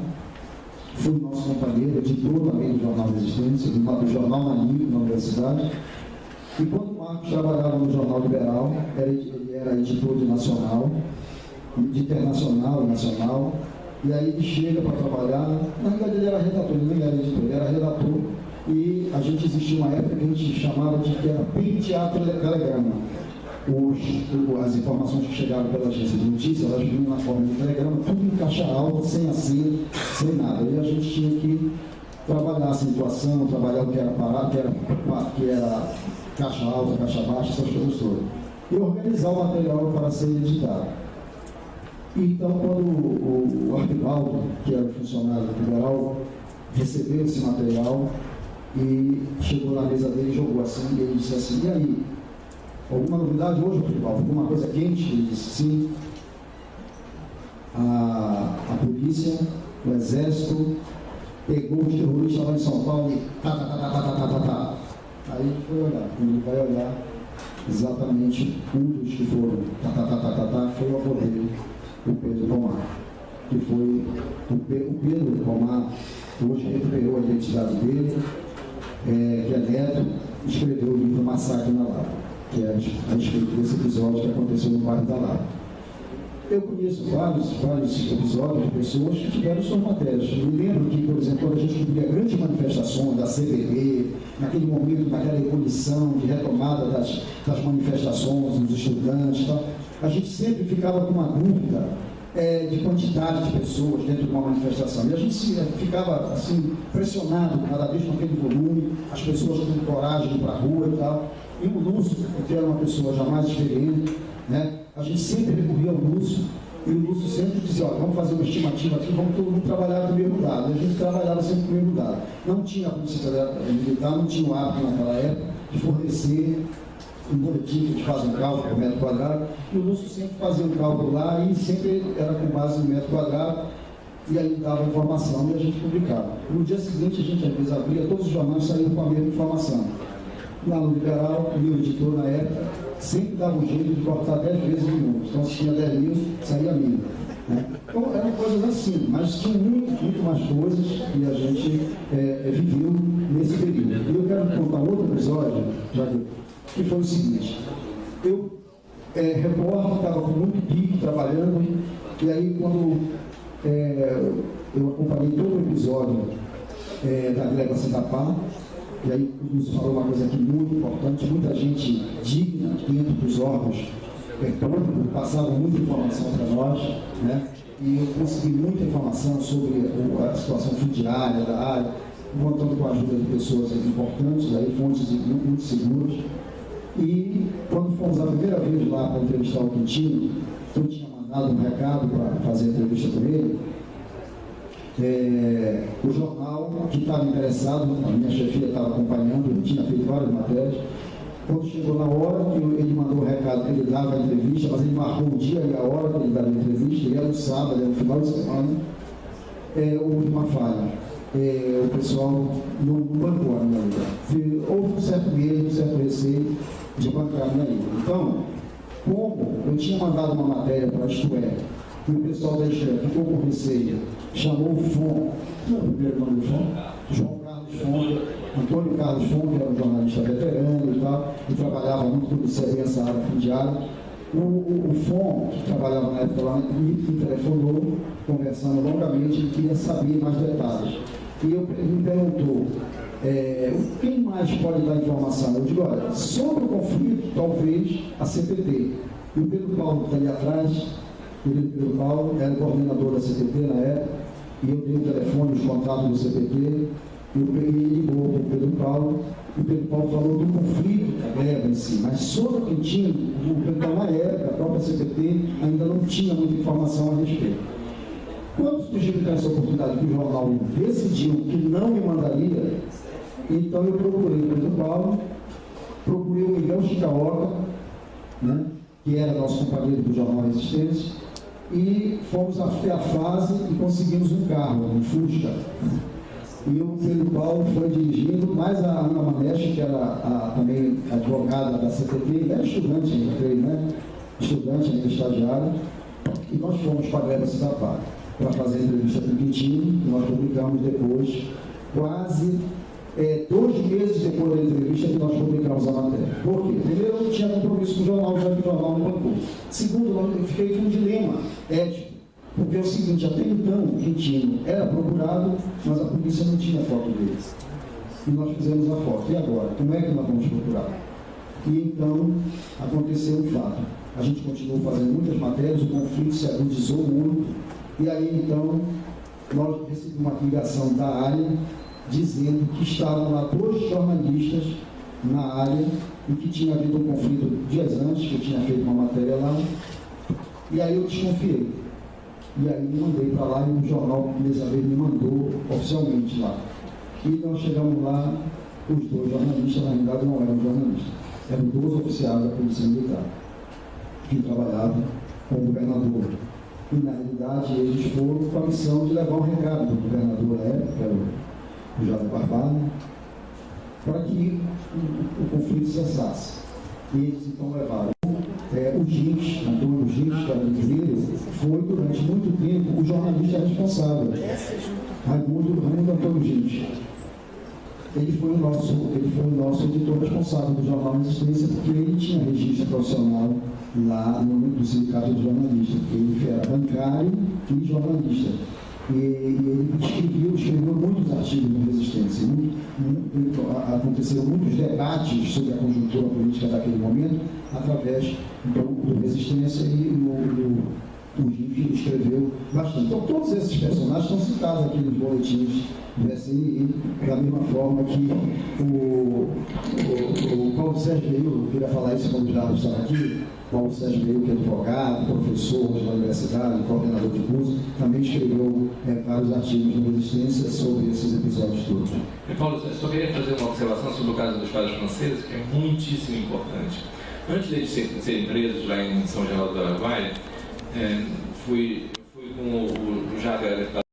Foi nosso companheiro, editor também do Jornal Resistência, do Jornal Maníaco na Universidade. E quando o Marcos trabalhava no Jornal Liberal, ele era editor de nacional, de internacional e nacional. E aí ele chega para trabalhar, na verdade ele era redator, ele nem era editor, ele era redator. E a gente existia uma época que a gente chamava de que era penteatro-telegrama. As informações que chegaram pela agência de notícias, elas vinham na forma de telegrama, tudo em caixa alta, sem aceno, sem nada. E a gente tinha que trabalhar a acentuação, trabalhar o que era parado, que era caixa alta, caixa baixa, essas coisas todas. E organizar o material para ser editado. Então, quando o Arquibaldo, que era o funcionário liberal, recebeu esse material e chegou na mesa dele e jogou assim, e ele disse assim: e aí? Alguma novidade hoje, Arquibaldo? Alguma coisa quente? Ele disse sim. A polícia, o exército, pegou os terroristas lá em São Paulo e tá. Aí ele foi olhar. Quando ele vai olhar, exatamente um dos que foram foi o avô dele, o Pedro Pomar, que foi o Pedro Pomar, hoje recuperou a identidade dele, que é neto, escreveu o livro Massacre na Lapa, que é a respeito desse episódio que aconteceu no bairro da Lapa. Eu conheço vários episódios de pessoas que tiveram suas matérias. Eu me lembro que, por exemplo, quando a gente cobria grandes manifestações da CBB, naquele momento, naquela ebulição de retomada das manifestações dos estudantes e tal, a gente sempre ficava com uma dúvida de quantidade de pessoas dentro de uma manifestação. E a gente ficava assim, pressionado cada vez com aquele volume, as pessoas com coragem de ir para a rua e tal. E o Lúcio, que era uma pessoa já mais experiente, né, a gente sempre recorria ao Lúcio, e o Lúcio sempre dizia: olha, vamos fazer uma estimativa aqui, vamos todo mundo trabalhar com o mesmo dado. E a gente trabalhava sempre com o mesmo dado. Não tinha a polícia militar, não tinha o hábito naquela época de fornecer um boletim que a gente faz um cálculo por metro quadrado, e o Lúcio sempre fazia um cálculo lá e sempre era com base no metro quadrado, e aí dava informação e a gente publicava. No dia seguinte, a gente às vezes abria, todos os jornais saíam com a mesma informação. Lá no Liberal, o meu editor na época, sempre dava um jeito de cortar 10 vezes o número. Então, se tinha 10 mil, saía 1000. Né? Então, eram coisas assim, mas tinha muito mais coisas que a gente viveu nesse período. E eu quero contar outro episódio, que foi o seguinte. Eu, repórter, estava com muito pique, trabalhando, e aí quando eu acompanhei todo o episódio da Gleba Citapá, e aí nos falou uma coisa aqui muito importante, muita gente digna dentro dos órgãos públicos, passava muita informação para nós, né? E eu consegui muita informação sobre a situação fundiária da área, contando com a ajuda de pessoas importantes, aí, fontes muito seguras. E quando fomos a primeira vez lá para entrevistar o Quintino, eu tinha mandado um recado para fazer a entrevista com ele. O jornal que estava interessado, a minha chefia estava acompanhando, ele tinha feito várias matérias. Quando chegou na hora, ele mandou o recado que ele dava a entrevista, mas ele marcou o dia e a hora que ele dava a entrevista, e era no sábado, era no final de semana. Houve uma falha. O pessoal não bancou a minha ida. Houve um certo medo, um certo receio de bancar a minha ida. Então, como eu tinha mandado uma matéria para a Isto É, e o pessoal da Isto É ficou com receio, chamou o FON, não é o primeiro nome do FON? João Carlos Fon, Antônio Carlos Fon, que era um jornalista veterano e tal, e trabalhava muito com essa área fundiária. O FON, que trabalhava na época lá, me telefonou, conversando longamente, e queria saber mais detalhes. E me perguntou, quem mais pode dar informação? Eu digo, olha, sobre o conflito, talvez a CPT. E o Pedro Paulo, que está ali atrás, o Pedro Paulo era o coordenador da CPT na época, e eu dei o telefone, os contatos do CPT, e ele ligou para o Pedro Paulo, e o Pedro Paulo falou do conflito da gleba em si, mas sobre o Quintino, o Pedro Paulo, na época, a própria CPT ainda não tinha muita informação a respeito. Quando surgiu essa oportunidade que o jornal decidiu que não me mandaria, então eu procurei o Pedro Paulo, procurei o Miguel Chicaoca, né, que era nosso companheiro do jornal Resistência, e fomos até a fase e conseguimos um carro, um Fusca. E o Pedro Paulo foi dirigindo, mais a Ana Maneschi, que era também advogada da CPT, era estudante ainda, creio, né? Estudante ainda, estagiária, e nós fomos para a Gleba Citapá para fazer a entrevista com o Quintino, que nós publicamos depois, quase 2 meses depois da entrevista que nós publicamos a matéria. Por quê? Primeiro, eu não tinha compromisso com o jornal, já que o jornal não bancou. Segundo, eu fiquei com um dilema ético, porque é o seguinte, até então o Quintino era procurado, mas a polícia não tinha foto dele. E nós fizemos a foto. E agora? Como é que nós vamos procurar? E então aconteceu o fato. A gente continuou fazendo muitas matérias, o conflito se agudizou muito, e aí então nós recebemos uma ligação da área dizendo que estavam lá 2 jornalistas na área e que tinha havido um conflito dias antes, que eu tinha feito uma matéria lá, e aí eu desconfiei. E aí me mandei para lá e o jornal, dessa vez, me mandou oficialmente lá. E nós chegamos lá, os 2 jornalistas, na realidade não eram jornalistas, eram 2 oficiais da Polícia Militar, que trabalhavam com o governador. E na realidade eles foram com a missão de levar um recado do governador da época, que era o José Barbalho, para que o conflito cessasse. E eles então levaram o Gins, Antônio Gins, que era brasileiro, foi durante muito tempo o jornalista responsável, Raimundo Antônio Gins. Ele foi o nosso editor responsável do jornal Resistência, porque ele tinha registro profissional lá no sindicato de jornalistas, porque ele era bancário e jornalista. E ele escreveu muitos artigos no Resistência. Aconteceram muitos debates sobre a conjuntura política daquele momento, através do Resistência, e o Gil escreveu bastante. Então, todos esses personagens estão citados aqui nos boletins do SNI, da mesma forma que o Paulo Sérgio Leil, eu queria falar isso quando o Jabo estava aqui, Paulo Sérgio Meio, que é advogado, professor da universidade, coordenador de curso, também escreveu vários artigos na Resistência sobre esses episódios todos.
Paulo, eu só queria fazer uma observação sobre o caso dos padres franceses, que é muitíssimo importante. Antes deles serem presos lá em São Geraldo do Araguaia, fui com o já deputado